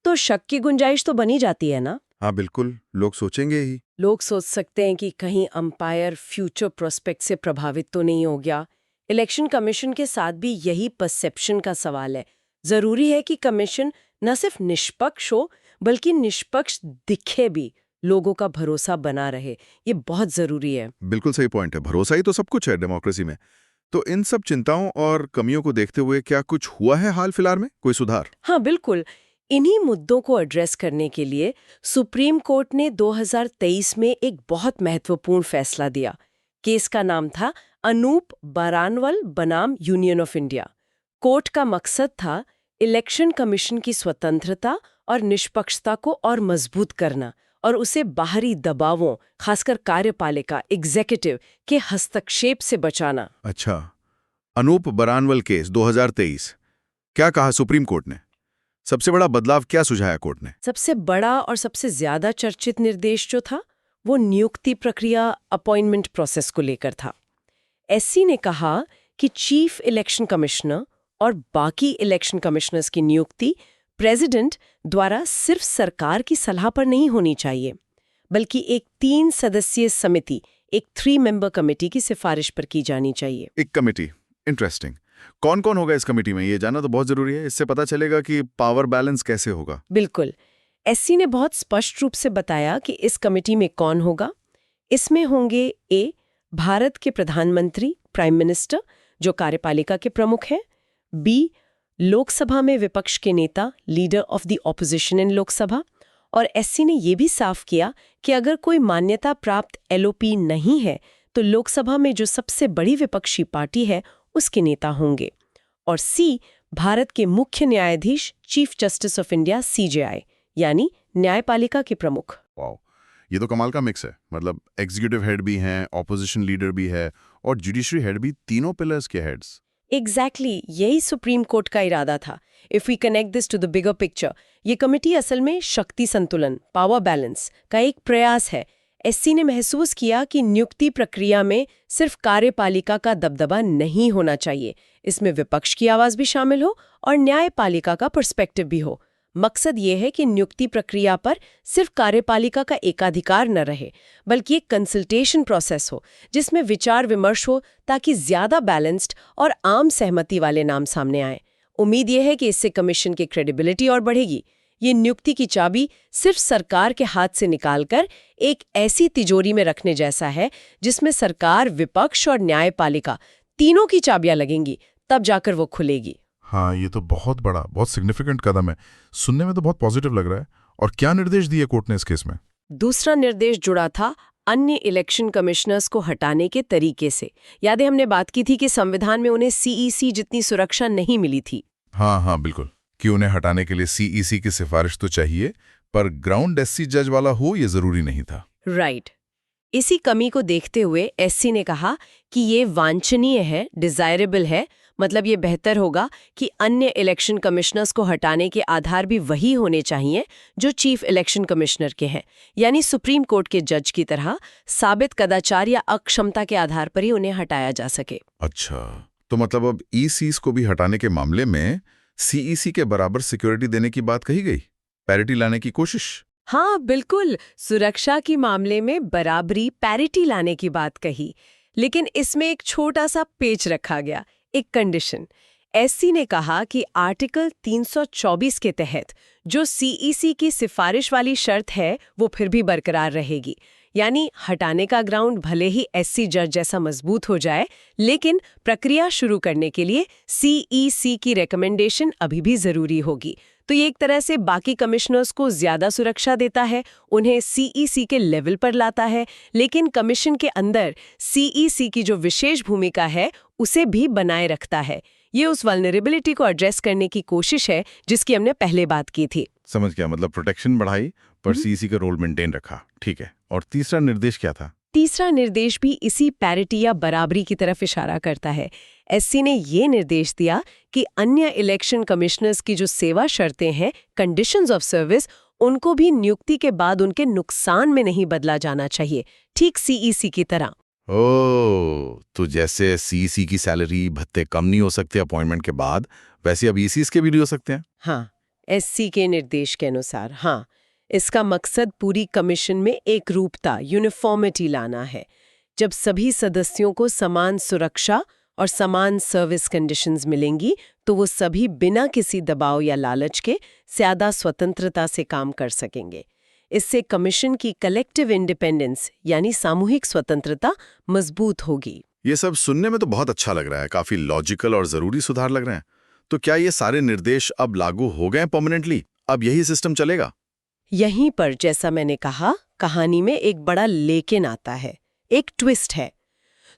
तो शक की गुंजाइश तो बनी जाती है ना। हाँ बिल्कुल, लोग सोचेंगे ही। लोग सोच सकते हैं कि कहीं अंपायर फ्यूचर प्रोस्पेक्ट से प्रभावित तो नहीं हो गया। इलेक्शन कमीशन के साथ भी यही परसेप्शन का सवाल है। जरूरी है कि कमीशन न सिर्फ निष्पक्ष हो बल्कि निष्पक्ष दिखे भी, लोगों का भरोसा बना रहे। ये बहुत जरूरी है। बिल्कुल सही पॉइंट है, भरोसा ही तो सब कुछ है डेमोक्रेसी में। तो इन सब चिंताओं और कमियों को देखते हुए क्या कुछ हुआ है हाल फिलहाल में, कोई सुधार? हाँ बिल्कुल। इन्हीं मुद्दों को एड्रेस करने के लिए सुप्रीम कोर्ट ने 2023 में एक बहुत महत्वपूर्ण फैसला दिया। केस का नाम था अनूप बरानवल बनाम यूनियन ऑफ इंडिया। कोर्ट का मकसद था इलेक्शन कमीशन की स्वतंत्रता और निष्पक्षता को और मजबूत करना और उसे बाहरी दबावों, खासकर कार्यपालिका एग्जीक्यूटिव के हस्तक्षेप से बचाना। अच्छा, अनूप बरानवल केस 2023, क्या कहा सुप्रीम कोर्ट ने? सबसे बड़ा बदलाव क्या सुझाया कोर्ट ने? सबसे बड़ा और सबसे ज्यादा चर्चित निर्देश जो था वो नियुक्ति प्रक्रिया, अपॉइंटमेंट प्रोसेस को लेकर था। एससी ने कहा कि चीफ इलेक्शन कमिश्नर और बाकी इलेक्शन कमिश्नर्स की नियुक्ति प्रेसिडेंट द्वारा सिर्फ सरकार की सलाह पर नहीं होनी चाहिए, बल्कि एक 3 सदस्यीय समिति, एक 3 मेंबर कमेटी की सिफारिश पर की जानी चाहिए। एक कमेटी, इंटरेस्टिंग। कौन कौन होगा इस कमेटी में, ये जानना तो बहुत जरूरी है। इससे पता चलेगा कि पावर बैलेंस कैसे होगा। बिल्कुल। एससी ने बहुत स्पष्ट रूप से बताया कि इस कमेटी में कौन होगा। इसमें होंगे ए, भारत के प्रधानमंत्री प्राइम मिनिस्टर जो कार्यपालिका के प्रमुख हैं, बी, लोकसभा में विपक्ष के नेता लीडर ऑफ द ऑपोजिशन इन लोकसभा, और एससी ने यह भी साफ किया कि अगर कोई मान्यता प्राप्त एलओपी नहीं है तो लोकसभा में जो सबसे बड़ी विपक्षी पार्टी है उसके नेता होंगे, और सी, भारत के मुख्य न्यायाधीश chief justice of India CJI यानी न्यायपालिका के प्रमुख। वाओ, ये तो कमाल का मिक्स है। मतलब एग्जीक्यूटिव हेड भी हैं, ऑपोजिशन लीडर भी है और जुडिशरी हेड भी, तीनों पिलर्स के हेड्स। एग्जैक्टली यही सुप्रीम कोर्ट का इरादा था। If we connect this to the bigger picture, ये कमेटी असल में शक्ति संतुलन, पावर बैलेंस का एक प्रयास है। एससी ने महसूस किया कि नियुक्ति प्रक्रिया में सिर्फ कार्यपालिका का दबदबा नहीं होना चाहिए, इसमें विपक्ष की आवाज भी शामिल हो और न्यायपालिका का पर्सपेक्टिव भी हो। मकसद ये है कि नियुक्ति प्रक्रिया पर सिर्फ कार्यपालिका का एकाधिकार न रहे, बल्कि एक कंसल्टेशन प्रोसेस हो जिसमें विचार विमर्श हो, ताकि ज्यादा बैलेंस्ड और आम सहमति वाले नाम सामने आए। उम्मीद ये है कि इससे कमीशन की क्रेडिबिलिटी और बढ़ेगी। ये नियुक्ति की चाबी सिर्फ सरकार के हाथ से निकालकर एक ऐसी तिजोरी में रखने जैसा है जिसमें सरकार, विपक्ष और न्यायपालिका तीनों की चाबियां लगेंगी, तब जाकर वो खुलेगी। हाँ, ये तो बहुत बड़ा, बहुत सिग्निफिकेंट कदम है। सुनने में तो बहुत पॉजिटिव लग रहा है। और क्या निर्देश दिए कोर्ट ने इस केस में? दूसरा निर्देश जुड़ा था अन्य इलेक्शन कमिश्नर्स को हटाने के तरीके से। याद है हमने बात की थी कि संविधान में उन्हें सीईसी जितनी सुरक्षा नहीं मिली थी। हाँ, बिल्कुल, कि उन्हें हटाने के लिए सीईसी की सिफारिश तो चाहिए, पर ग्राउंड एससी जज वाला हो ये जरूरी नहीं था। राइट। इसी कमी को देखते हुए एससी ने कहा कि ये वांछनीय है, डिजायरेबल है, मतलब ये बेहतर होगा कि अन्य इलेक्शन कमिश्नर्स को हटाने के आधार भी वही होने चाहिए जो चीफ इलेक्शन कमिश्नर के हैं, यानी सुप्रीम कोर्ट के जज की तरह साबित कदाचार या अक्षमता के आधार पर ही उन्हें हटाया जा सके। अच्छा, तो मतलब अब ईसीस को भी हटाने के मामले में सीईसी के बराबर सिक्योरिटी देने की बात कही गई, पैरिटी लाने की कोशिश। हाँ बिल्कुल, सुरक्षा के मामले में बराबरी, पैरिटी लाने की बात कही, लेकिन इसमें एक छोटा सा पेच रखा गया, एक कंडीशन। एससी ने कहा कि आर्टिकल 324 के तहत जो सीईसी की सिफारिश वाली शर्त है वो फिर भी बरकरार रहेगी, यानी हटाने का ग्राउंड भले ही एससी जज जैसा मजबूत हो जाए, लेकिन प्रक्रिया शुरू करने के लिए सीईसी की रिकमेंडेशन अभी भी जरूरी होगी। तो ये एक तरह से बाकी कमिश्नर्स को ज्यादा सुरक्षा देता है, उन्हें सीईसी के लेवल पर लाता है, लेकिन कमीशन के अंदर सीईसी की जो विशेष भूमिका है उसे भी बनाए रखता है। ये उस वल्नरेबिलिटी को एड्रेस करने की कोशिश है जिसकी हमने पहले बात की थी। समझ गया, मतलब प्रोटेक्शन बढ़ाई पर सीईसी का रोल मेंटेन रखा। ठीक है, और तीसरा निर्देश क्या था? तीसरा निर्देश भी इसी पैरिटी या बराबरी की तरफ इशारा करता है। एससी ने ये निर्देश दिया कि अन्य इलेक्शन कमिश्नर्स की जो सेवा शर्तें हैं, कंडीशंस ऑफ सर्विस, उनको भी नियुक्ति के बाद उनके नुकसान में नहीं बदला जाना चाहिए, ठीक सीईसी की तरह। ओह, तो जैसे सीईसी की सैलरी भत्ते कम नहीं हो सकते अपॉइंटमेंट के बाद, वैसे अब ईसीस के भी नहीं हो सकते हैं। हाँ, एससी के निर्देश के अनुसार। हाँ, इसका मकसद पूरी कमीशन में एक रूपता, यूनिफॉर्मिटी लाना है। जब सभी सदस्यों को समान सुरक्षा और समान सर्विस कंडीशंस मिलेंगी तो वो सभी बिना किसी दबाव या लालच के ज्यादा स्वतंत्रता से काम कर सकेंगे। इससे कमीशन की कलेक्टिव इंडिपेंडेंस यानी सामूहिक स्वतंत्रता मजबूत होगी। ये सब सुनने में तो बहुत अच्छा लग रहा है, काफी लॉजिकल और जरूरी सुधार लग रहे हैं। तो क्या ये सारे निर्देश अब लागू हो गए परमानेंटली? अब यही सिस्टम चलेगा? यहीं पर, जैसा मैंने कहा, कहानी में एक बड़ा लेकिन आता है, एक ट्विस्ट है।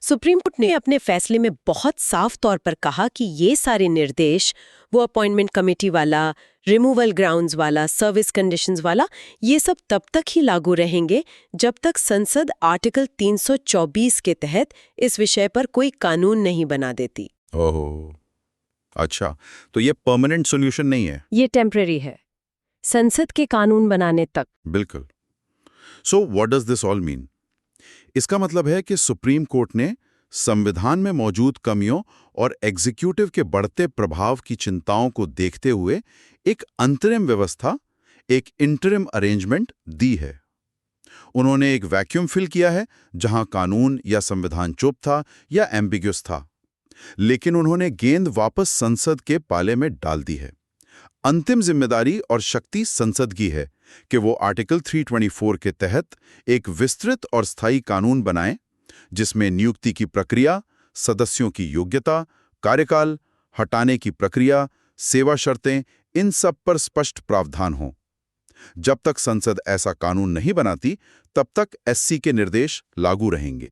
सुप्रीम कोर्ट ने अपने फैसले में बहुत साफ तौर पर कहा कि ये सारे निर्देश, वो अपॉइंटमेंट कमेटी वाला, रिमूवल ग्राउंड्स वाला, सर्विस कंडीशंस वाला, ये सब तब तक ही लागू रहेंगे जब तक संसद आर्टिकल 324 के तहत इस विषय पर कोई कानून नहीं बना देती। ओह, अच्छा, तो ये परमानेंट सॉल्यूशन नहीं है, ये टेम्परेरी है, संसद के कानून बनाने तक। बिल्कुल। So what does this all mean? इसका मतलब है कि सुप्रीम कोर्ट ने संविधान में मौजूद कमियों और एग्जीक्यूटिव के बढ़ते प्रभाव की चिंताओं को देखते हुए एक अंतरिम व्यवस्था, एक इंटरिम अरेंजमेंट दी है। उन्होंने एक वैक्यूम फिल किया है जहां कानून या संविधान चुप था या एम्बिग्युअस था, लेकिन उन्होंने गेंद वापस संसद के पाले में डाल दी है। अंतिम जिम्मेदारी और शक्ति संसद की है कि वो आर्टिकल 324 के तहत एक विस्तृत और स्थायी कानून बनाए जिसमें नियुक्ति की प्रक्रिया, सदस्यों की योग्यता, कार्यकाल, हटाने की प्रक्रिया, सेवा शर्तें, इन सब पर स्पष्ट प्रावधान हों। जब तक संसद ऐसा कानून नहीं बनाती, तब तक एससी के निर्देश लागू रहेंगे।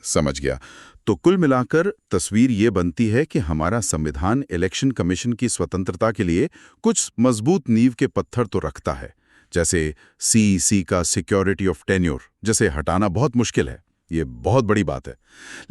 समझ गया। तो कुल मिलाकर तस्वीर ये बनती है कि हमारा संविधान इलेक्शन कमीशन की स्वतंत्रता के लिए कुछ मजबूत नींव के पत्थर तो रखता है, जैसे सीईसी का सिक्योरिटी ऑफ टेन्योर, जिसे हटाना बहुत मुश्किल है, ये बहुत बड़ी बात है।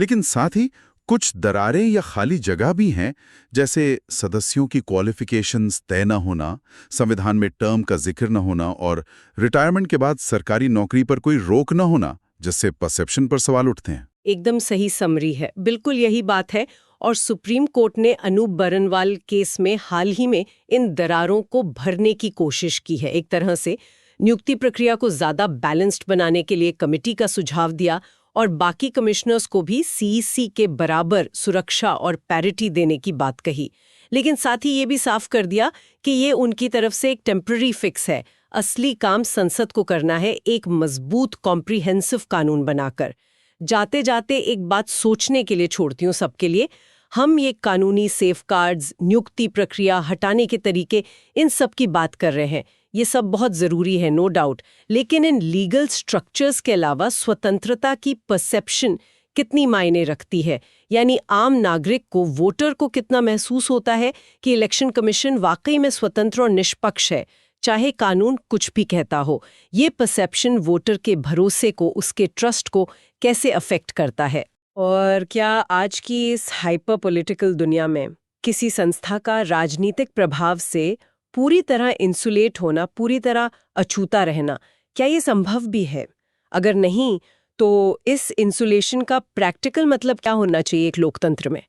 लेकिन साथ ही कुछ दरारें या खाली जगह भी हैं, जैसे सदस्यों की क्वालिफिकेशंस तय न होना, संविधान में टर्म का जिक्र न होना और रिटायरमेंट के बाद सरकारी नौकरी पर कोई रोक न होना, जिससे परसेप्शन पर सवाल उठते हैं। एकदम सही समरी है, बिल्कुल यही बात है। और सुप्रीम कोर्ट ने अनूप बरनवाल केस में हाल ही में इन दरारों को भरने की कोशिश की है। एक तरह से नियुक्ति प्रक्रिया को ज्यादा बैलेंस्ड बनाने के लिए कमेटी का सुझाव दिया और बाकी कमिश्नर्स को भी सीईसी के बराबर सुरक्षा और पैरिटी देने की बात कही। लेकिन साथ ही ये भी साफ कर दिया कि ये उनकी तरफ से एक टेम्पररी फिक्स है। असली काम संसद को करना है, एक मजबूत कॉम्प्रिहेंसिव कानून बनाकर। जाते जाते एक बात सोचने के लिए छोड़ती हूँ सबके लिए। हम ये कानूनी सेफगार्ड्स, नियुक्ति प्रक्रिया, हटाने के तरीके, इन सब की बात कर रहे हैं। ये सब बहुत ज़रूरी है, नो डाउट। लेकिन इन लीगल स्ट्रक्चर्स के अलावा स्वतंत्रता की परसेप्शन कितनी मायने रखती है? यानी आम नागरिक को, वोटर को कितना महसूस होता है कि इलेक्शन कमीशन वाकई में स्वतंत्र और निष्पक्ष है, चाहे कानून कुछ भी कहता हो। ये परसेप्शन वोटर के भरोसे को, उसके ट्रस्ट को कैसे अफेक्ट करता है? और क्या आज की इस हाइपर पॉलिटिकल दुनिया में किसी संस्था का राजनीतिक प्रभाव से पूरी तरह इंसुलेट होना, पूरी तरह अछूता रहना, क्या ये संभव भी है? अगर नहीं, तो इस इंसुलेशन का प्रैक्टिकल मतलब क्या होना चाहिए एक लोकतंत्र में?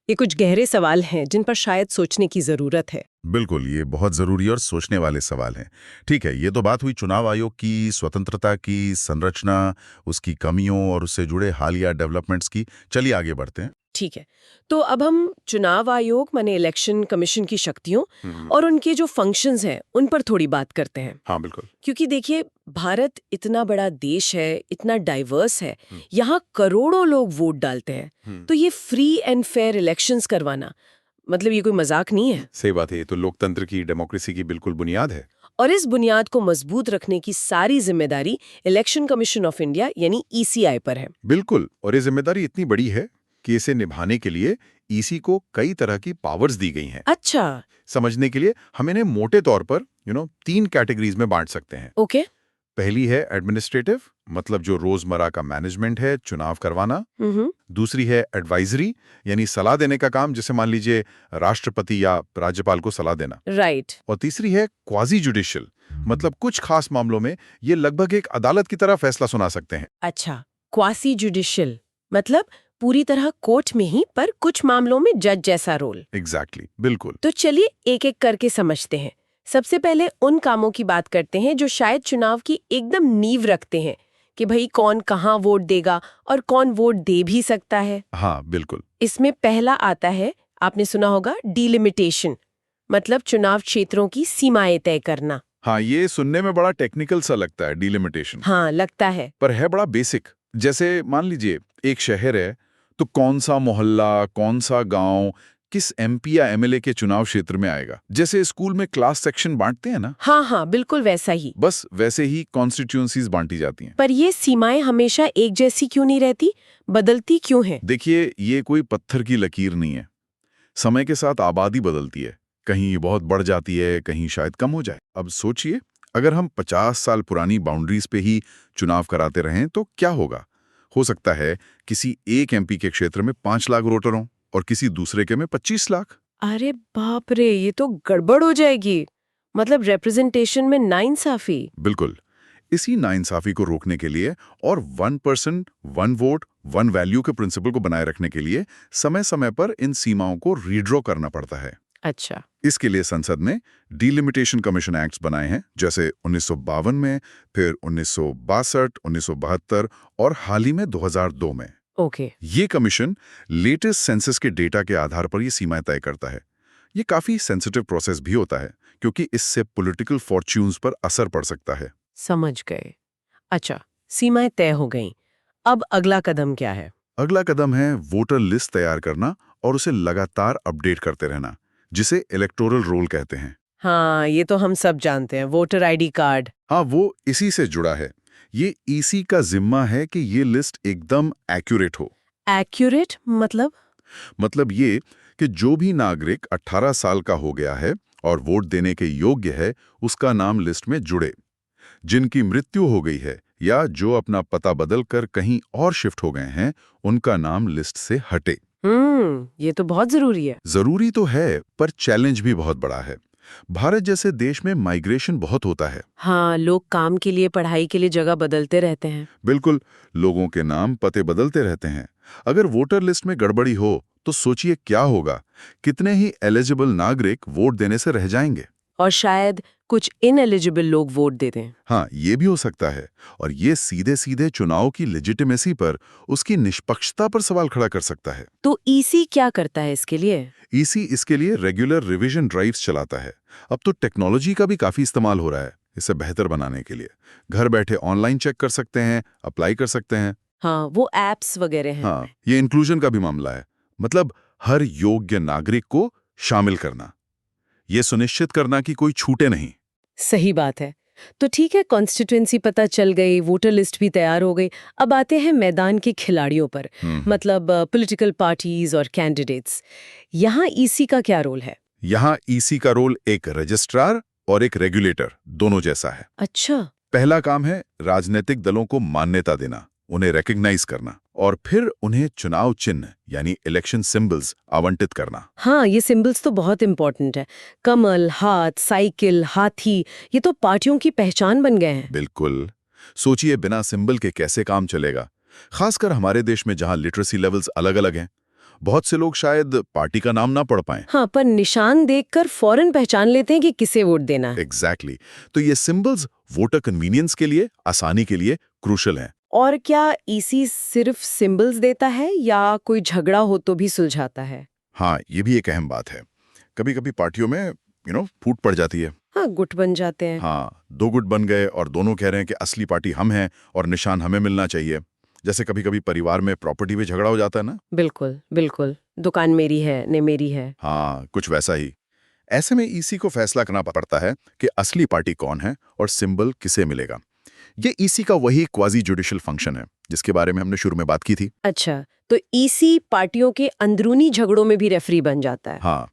ये कुछ गहरे सवाल हैं जिन पर शायद सोचने की जरूरत है। बिल्कुल, ये बहुत जरूरी और सोचने वाले सवाल हैं। ठीक है, ये तो बात हुई चुनाव आयोग की स्वतंत्रता की, संरचना, उसकी कमियों और उससे जुड़े हालिया डेवलपमेंट्स की। चलिए आगे बढ़ते हैं। ठीक है, तो अब हम चुनाव आयोग माने इलेक्शन कमीशन की शक्तियों और उनके जो फंक्शंस हैं उन पर थोड़ी बात करते हैं। हाँ बिल्कुल। क्योंकि देखिए, भारत इतना बड़ा देश है, इतना डाइवर्स है, यहाँ करोड़ों लोग वोट डालते हैं। तो ये फ्री एंड फेयर इलेक्शंस करवाना, मतलब ये कोई मजाक नहीं है। सही बात है, ये तो लोकतंत्र की, डेमोक्रेसी की बिल्कुल बुनियाद है। और इस बुनियाद को मजबूत रखने की सारी जिम्मेदारी इलेक्शन कमीशन ऑफ इंडिया यानी ईसीआई पर है। बिल्कुल, और ये जिम्मेदारी इतनी बड़ी है कि इसे निभाने के लिए ईसी को कई तरह की पावर्स दी गई हैं। अच्छा। समझने के लिए हम इन्हें मोटे तौर पर 3 कैटेगरीज में बांट सकते हैं। ओके। पहली है एडमिनिस्ट्रेटिव, मतलब जो रोजमर्रा का मैनेजमेंट है, चुनाव करवाना। दूसरी है एडवाइजरी, यानी सलाह देने का काम, जैसे मान लीजिए राष्ट्रपति या राज्यपाल को सलाह देना। राइट। और तीसरी है क्वाजी जुडिशियल, मतलब कुछ खास मामलों में ये लगभग एक अदालत की तरह फैसला सुना सकते हैं। अच्छा, क्वासी जुडिशियल मतलब पूरी तरह कोर्ट में ही, पर कुछ मामलों में जज जैसा रोल। एग्जैक्टली, बिल्कुल। तो चलिए एक एक करके समझते हैं। सबसे पहले उन कामों की बात करते हैं जो शायद चुनाव की एकदम नींव रखते हैं कि भाई कौन कहाँ वोट देगा और कौन वोट दे भी सकता है। हाँ बिल्कुल। इसमें पहला आता है, आपने सुना होगा, डिलिमिटेशन, मतलब चुनाव क्षेत्रों की सीमाएं तय करना। हाँ, ये सुनने में बड़ा टेक्निकल सा लगता है, डिलिमिटेशन। हाँ, लगता है, पर है बड़ा बेसिक। जैसे मान लीजिए एक शहर है, तो कौन सा मोहल्ला, कौन सा गांव किस एमपी या एमएलए के चुनाव क्षेत्र में आएगा। जैसे स्कूल में क्लास सेक्शन बांटते हैं ना। हाँ हाँ, बिल्कुल वैसा ही। बस वैसे ही कॉन्स्टिट्यूएंसीज बांटी जाती हैं। पर ये सीमाएं हमेशा एक जैसी क्यों नहीं रहती, बदलती क्यों हैं? देखिए, ये कोई पत्थर की लकीर नहीं है। समय के साथ आबादी बदलती है, कहीं बहुत बढ़ जाती है, कहीं शायद कम हो जाए। अब सोचिए, अगर हम 50 साल पुरानी बाउंड्रीज पे ही चुनाव कराते रहें तो क्या होगा? हो सकता है किसी एक एमपी के क्षेत्र में 5 लाख वोटर हों और किसी दूसरे के में 25 लाख। अरे बाप रे, ये तो गड़बड़ हो जाएगी। मतलब रिप्रेजेंटेशन में नाइंसाफी। बिल्कुल। इसी नाइंसाफी को रोकने के लिए और 1% 1 वोट 1 वैल्यू के प्रिंसिपल को बनाए रखने के लिए समय समय पर इन सीमाओं को रीड्रॉ करना पड़ता है। अच्छा। इसके लिए संसद ने डिलिमिटेशन कमीशन एक्ट्स बनाए हैं, जैसे 1952 में, फिर 1962, 1972 और हाल ही में 2002 में। ओके। ये कमीशन लेटेस्ट सेंसस के डेटा के आधार पर ये सीमाएं तय करता है। ये काफी सेंसिटिव प्रोसेस भी होता है, क्योंकि इससे पॉलिटिकल फॉर्च्यून्स पर असर पड़ सकता है। समझ गए। अच्छा, सीमाएं तय हो गईं। अब अगला कदम क्या है? अगला कदम है वोटर लिस्ट तैयार करना और उसे लगातार अपडेट करते रहना, जिसे इलेक्टोरल रोल कहते हैं। हाँ, ये तो हम सब जानते हैं, वोटर आईडी कार्ड। हाँ, वो इसी से जुड़ा है। ये ईसी का जिम्मा है कि ये लिस्ट एकदम एक्यूरेट हो। एक्यूरेट मतलब ये कि जो भी नागरिक 18 साल का हो गया है और वोट देने के योग्य है, उसका नाम लिस्ट में जुड़े। जिनकी मृत्यु हो गई है या जो अपना पता बदलकर कहीं और शिफ्ट हो गए हैं, उनका नाम लिस्ट से हटे। ये तो बहुत जरूरी है। जरूरी तो है, पर चैलेंज भी बहुत बड़ा है। भारत जैसे देश में माइग्रेशन बहुत होता है। हाँ, लोग काम के लिए, पढ़ाई के लिए जगह बदलते रहते हैं। बिल्कुल, लोगों के नाम पते बदलते रहते हैं। अगर वोटर लिस्ट में गड़बड़ी हो तो सोचिए क्या होगा। कितने ही एलिजिबल नागरिक वोट देने से रह जाएंगे। और शायद कुछ इनएलिजिबल लोग वोट दे दें। हाँ, ये भी हो सकता है। और ये सीधे सीधे चुनाव की लेजिटिमेसी पर, उसकी निष्पक्षता पर सवाल खड़ा कर सकता है। तो ईसी क्या करता है इसके लिए? ईसी इसके लिए रेगुलर रिवीजन ड्राइव्स चलाता है। अब तो टेक्नोलॉजी का भी काफी इस्तेमाल हो रहा है इसे बेहतर बनाने के लिए। घर बैठे ऑनलाइन चेक कर सकते हैं, अप्लाई कर सकते हैं। हाँ, वो एप्स वगैरह हैं। हाँ, ये इंक्लूजन का भी मामला है। मतलब हर योग्य नागरिक को शामिल करना, ये सुनिश्चित करना कि कोई छूटे नहीं। सही बात है। तो ठीक है, कॉन्स्टिट्यूएंसी पता चल गई, वोटर लिस्ट भी तैयार हो गई। अब आते हैं मैदान के खिलाड़ियों पर, मतलब पॉलिटिकल पार्टीज और कैंडिडेट्स। यहाँ ईसी का क्या रोल है? यहाँ ईसी का रोल एक रजिस्ट्रार और एक रेगुलेटर दोनों जैसा है। अच्छा। पहला काम है राजनीतिक दलों को मान्यता देना, उन्हें रिकॉग्नाइज करना, और फिर उन्हें चुनाव चिन्ह यानी इलेक्शन सिंबल्स आवंटित करना। हाँ, ये सिंबल्स तो बहुत इंपॉर्टेंट है। कमल, हाथ, साइकिल, हाथी, ये तो पार्टियों की पहचान बन गए हैं। बिल्कुल। सोचिए बिना सिंबल के कैसे काम चलेगा, खासकर हमारे देश में जहां लिटरेसी लेवल्स अलग-अलग हैं। बहुत से लोग शायद पार्टी का नाम ना पढ़ पाएं। हाँ, पर निशान देखकर फौरन पहचान लेते हैं कि किसे वोट देना है। एग्जैक्टली। तो ये सिंबल्स वोटर कन्वीनियंस के लिए, आसानी के लिए क्रूशल हैं। और क्या ईसी सिर्फ सिंबल्स देता है या कोई झगड़ा हो तो भी सुलझाता है? हाँ, ये भी एक अहम बात है। कभी-कभी पार्टियों में फूट पड़ जाती है। हाँ, गुट बन जाते हैं। हाँ, दो गुट बन गए और दोनों कह रहे हैं कि असली पार्टी हम हैं और निशान हमें मिलना चाहिए। जैसे कभी-कभी परिवार में प्रॉपर्टी पे झगड़ा हो जाता है ना। बिल्कुल बिल्कुल, दुकान मेरी है ने मेरी है। हाँ, कुछ वैसा ही। ऐसे में ईसी को फैसला करना पड़ता है कि असली पार्टी कौन है और सिंबल किसे मिलेगा। ये ईसी का वही क्वाजी जुडिशियल फंक्शन है जिसके बारे में हमने शुरू में बात की थी। अच्छा, तो ईसी पार्टियों के अंदरूनी झगड़ों में भी रेफरी बन जाता है। हाँ,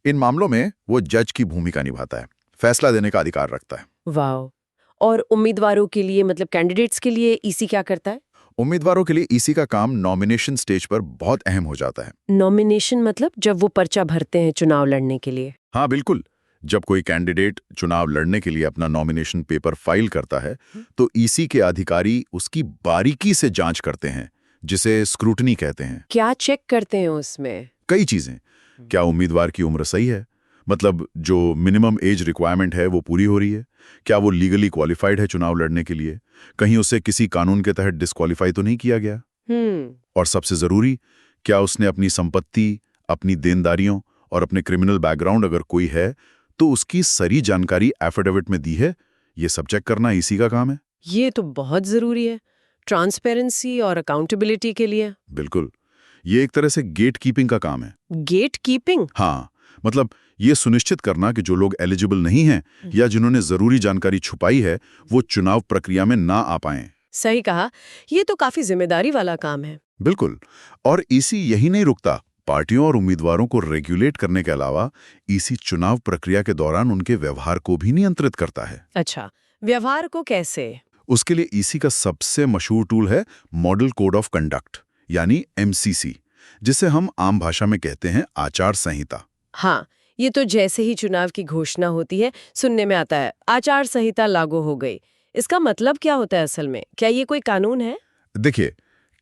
इन मामलों में वो जज की भूमिका निभाता है, फैसला देने का अधिकार रखता है। वाह। और उम्मीदवारों के लिए, मतलब कैंडिडेट्स के लिए ईसी क्या करता है? उम्मीदवारों के लिए ईसी का काम नॉमिनेशन स्टेज पर बहुत अहम हो जाता है। नॉमिनेशन मतलब जब वो पर्चा भरते हैं चुनाव लड़ने के लिए? हाँ बिल्कुल। जब कोई कैंडिडेट चुनाव लड़ने के लिए अपना नॉमिनेशन पेपर फाइल करता है, तो ईसी के अधिकारी उसकी बारीकी से जांच करते हैं, जिसे स्क्रूटनी कहते हैं। क्या चेक करते हैं उसमें? कई चीजें। क्या उम्मीदवार की उम्र सही है, मतलब जो मिनिमम एज रिक्वायरमेंट है वो पूरी हो रही है? क्या वो लीगली क्वालिफाइड है चुनाव लड़ने के लिए? कहीं उसे किसी कानून के तहत डिस्क्वालीफाई तो नहीं किया गया? और सबसे जरूरी, क्या उसने अपनी संपत्ति, अपनी देनदारियों और अपने क्रिमिनल बैकग्राउंड अगर कोई है तो उसकी सारी जानकारी एफिडेविट में दी है? ये सब चेक करना इसी का काम है। ये तो बहुत जरूरी है, ट्रांसपेरेंसी और अकाउंटेबिलिटी के लिए। बिल्कुल, ये एक तरह से गेट कीपिंग का काम है। Gate keeping? हाँ, मतलब ये सुनिश्चित करना कि जो लोग एलिजिबल नहीं हैं या जिन्होंने जरूरी जानकारी छुपाई है, वो चुनाव प्रक्रिया में ना आ पाएं। सही कहा, ये तो काफी जिम्मेदारी वाला काम है। बिल्कुल। और ईसी यही नहीं रुकता, पार्टियों और उम्मीदवारों को रेगुलेट करने के अलावा ईसी चुनाव प्रक्रिया के दौरान उनके व्यवहार को भी नियंत्रित करता है। अच्छा, व्यवहार को कैसे? उसके लिए ईसी का सबसे मशहूर टूल है मॉडल कोड ऑफ कंडक्ट, यानी एमसीसी, जिसे हम आम भाषा में कहते हैं आचार संहिता। हाँ, ये तो जैसे ही चुनाव की घोषणा होती है सुनने में आता है आचार संहिता लागू हो गई। इसका मतलब क्या होता है असल में? क्या ये कोई कानून है? देखिए,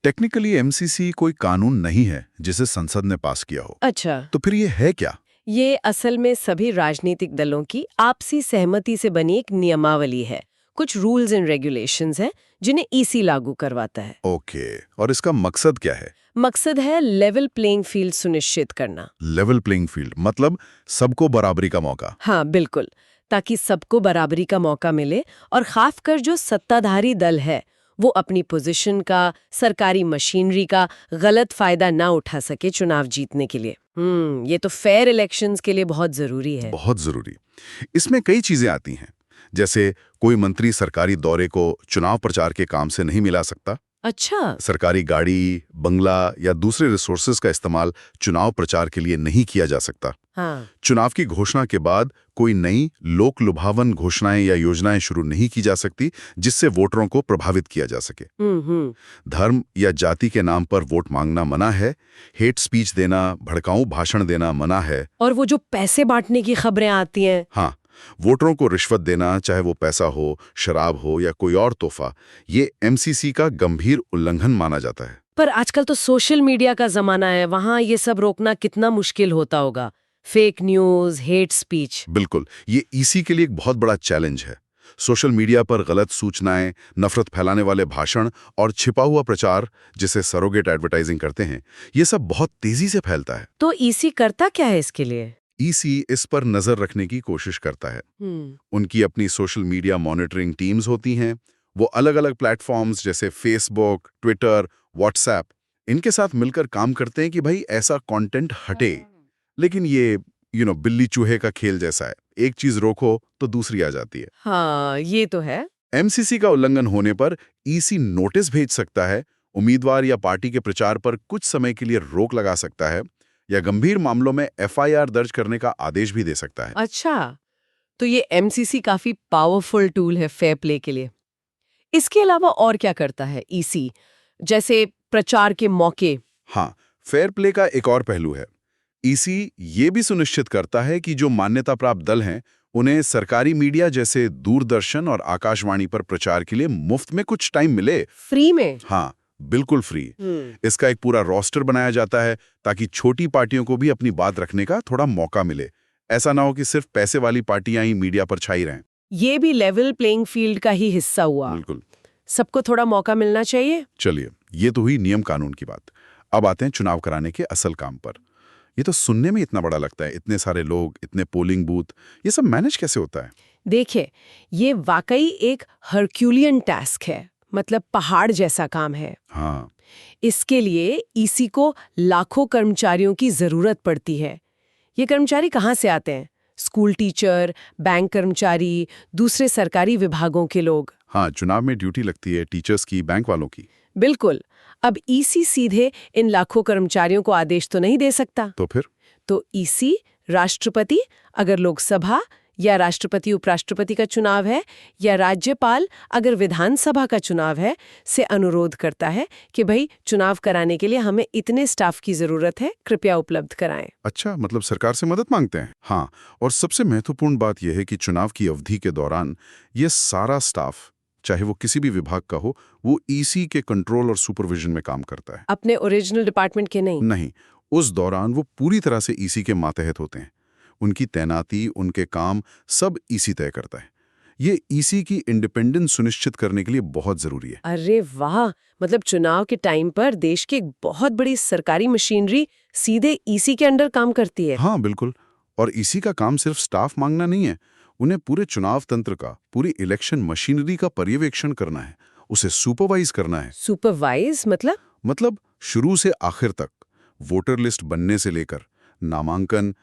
टेक्निकली एमसीसी कोई कानून नहीं है जिसे संसद ने पास किया हो। अच्छा, तो फिर ये है क्या? ये असल में सभी राजनीतिक दलों की आपसी सहमति से बनी एक नियमावली है। कुछ रूल्स एंड रेगुलेशंस हैं जिन्हें ईसी लागू करवाता है। ओके, और इसका मकसद क्या है? मकसद है लेवल प्लेइंग फील्ड सुनिश्चित करना। लेवल प्लेइंग फील्ड मतलब सबको बराबरी का मौका। हाँ बिल्कुल, ताकि सबको बराबरी का मौका मिले और खासकर जो सत्ताधारी दल है वो अपनी पोजीशन का, सरकारी मशीनरी का गलत फायदा ना उठा सके चुनाव जीतने के लिए। ये तो फेयर इलेक्शंस के लिए बहुत जरूरी है। बहुत जरूरी। इसमें कई चीजें आती हैं, जैसे कोई मंत्री सरकारी दौरे को चुनाव प्रचार के काम से नहीं मिला सकता। अच्छा। सरकारी गाड़ी, बंगला या दूसरे रिसोर्सेज का इस्तेमाल चुनाव प्रचार के लिए नहीं किया जा सकता। हाँ। चुनाव की घोषणा के बाद कोई नई लोक लुभावन घोषणाएं या योजनाएं शुरू नहीं की जा सकती जिससे वोटरों को प्रभावित किया जा सके। धर्म या जाति के नाम पर वोट मांगना मना है, हेट स्पीच देना, भड़काऊ भाषण देना मना है। और वो जो पैसे बांटने की खबरें आती हैं, हाँ, वोटरों को रिश्वत देना, चाहे वो पैसा हो, शराब हो या कोई और तोहफा, ये एमसीसी का गंभीर उल्लंघन माना जाता है। पर आजकल तो सोशल मीडिया का जमाना है, वहां ये सब रोकना कितना मुश्किल होता होगा। Fake news, hate speech. बिल्कुल, ये ईसी के लिए एक बहुत बड़ा चैलेंज है। सोशल मीडिया पर गलत सूचनाएं, नफरत फैलाने वाले भाषण और छिपा हुआ प्रचार, जिसे सरोगेट एडवर्टाइजिंग कहते हैं, ये सब बहुत तेजी से फैलता है। तो ईसी करता क्या है इसके लिए? ईसी इस पर नजर रखने की कोशिश करता है। उनकी अपनी सोशल मीडिया मॉनिटरिंग टीम्स होती हैं। वो अलग अलग प्लेटफॉर्म्स जैसे फेसबुक, ट्विटर, व्हाट्सएप, इनके साथ मिलकर काम करते हैं कि भाई ऐसा कंटेंट हटे। लेकिन ये बिल्ली चूहे का खेल जैसा है, एक चीज रोको तो दूसरी आ जाती है। हाँ, ये तो है। एमसीसी का उल्लंघन होने पर ईसी नोटिस भेज सकता है, उम्मीदवार या पार्टी के प्रचार पर कुछ समय के लिए रोक लगा सकता है या गंभीर मामलों में एफआईआर दर्ज करने का आदेश भी दे सकता है। अच्छा, तो ये एमसीसी काफी पावरफुल टूल है फेयर प्ले के लिए। इसके अलावा और क्या करता है ईसी, जैसे प्रचार के मौके? हाँ, फेयर प्ले का एक और पहलू है। ईसी ये भी सुनिश्चित करता है कि जो मान्यता प्राप्त दल हैं, उन्हें सरकारी मीडिया जैसे दूरदर्शन और आकाशवाणी पर प्रचार के लिए मुफ्त में कुछ टाइम मिले। फ्री में? हाँ, बिल्कुल फ्री। इसका एक पूरा रोस्टर बनाया जाता है ताकि छोटी पार्टियों को भी अपनी बात रखने का थोड़ा मौका मिले। ऐसा ना हो कि सिर्फ पैसे वाली पार्टियां ही मीडिया पर छाई रहें। ये भी लेवल प्लेइंग फील्ड का ही हिस्सा हुआ। बिल्कुल, सबको थोड़ा मौका मिलना चाहिए। चलिए, ये तो हुई नियम कानून की बात। अब आते हैं चुनाव कराने के असल काम पर। ये तो सुनने में इतना बड़ा लगता है, इतने सारे लोग, इतने पोलिंग बूथ, ये सब मैनेज कैसे होता है? देखिए, ये वाकई एक हरक्यूलियन टास्क है, मतलब पहाड़ जैसा काम है। हाँ, इसके लिए ईसी को लाखों कर्मचारियों की जरूरत पड़ती है। ये कर्मचारी कहाँ से आते हैं? स्कूल टीचर, बैंक कर्मचारी, दूसरे सरकारी विभागों के लोग। हाँ, चुनाव में ड्यूटी लगती है टीचर्स की, बैंक वालों की। बिल्कुल। अब ईसी सीधे इन लाखों कर्मचारियों को आदेश तो नहीं दे सकता। तो फिर? तो ईसी राष्ट्रपति, अगर लोकसभा या राष्ट्रपति उपराष्ट्रपति का चुनाव है, या राज्यपाल अगर विधानसभा का चुनाव है, से अनुरोध करता है कि भाई चुनाव कराने के लिए हमें इतने स्टाफ की जरूरत है, कृपया उपलब्ध कराएं। अच्छा, मतलब सरकार से मदद मांगते हैं। हाँ, और सबसे महत्वपूर्ण बात यह है कि चुनाव की अवधि के दौरान ये सारा स्टाफ, चाहे वो किसी भी विभाग का हो, वो ईसी के कंट्रोल और सुपरविजन में काम करता है। अपने ओरिजिनल डिपार्टमेंट के नहीं? नहीं, उस दौरान वो पूरी तरह से ईसी के मातहत होते हैं। उनकी तैनाती, उनके काम सब ईसी तय करता है। ये ईसी की इंडिपेंडेंस सुनिश्चित करने के लिए बहुत जरूरी है। अरे वाह, मतलब चुनाव के टाइम पर देश की एक बहुत बड़ी सरकारी मशीनरी सीधे ईसी के अंडर काम करती है। हाँ, बिल्कुल। और ईसी का काम सिर्फ स्टाफ मांगना नहीं है, उन्हें पूरे चुनाव तंत्र का, पूरी इलेक्शन मशीनरी का पर्यवेक्षण करना है, उसे सुपरवाइज करना है। सुपरवाइज मतलब शुरू से आखिर तक, वोटर लिस्ट बनने से लेकर नामांकन,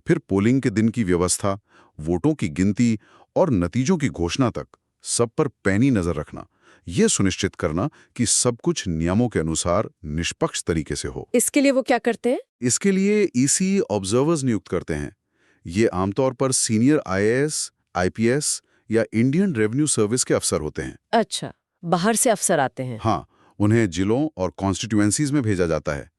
फिर पोलिंग के दिन की व्यवस्था, वोटों की गिनती और नतीजों की घोषणा तक, सब पर पैनी नजर रखना। यह सुनिश्चित करना कि सब कुछ नियमों के अनुसार निष्पक्ष तरीके से हो। इसके लिए वो क्या करते हैं? इसके लिए ईसी ऑब्जर्वर्स नियुक्त करते हैं। ये आमतौर पर सीनियर आईएएस, आईपीएस या इंडियन रेवेन्यू सर्विस के अफसर होते हैं। अच्छा, बाहर से अफसर आते हैं। हाँ, उन्हें जिलों और कॉन्स्टिट्यूएंसीज में भेजा जाता है।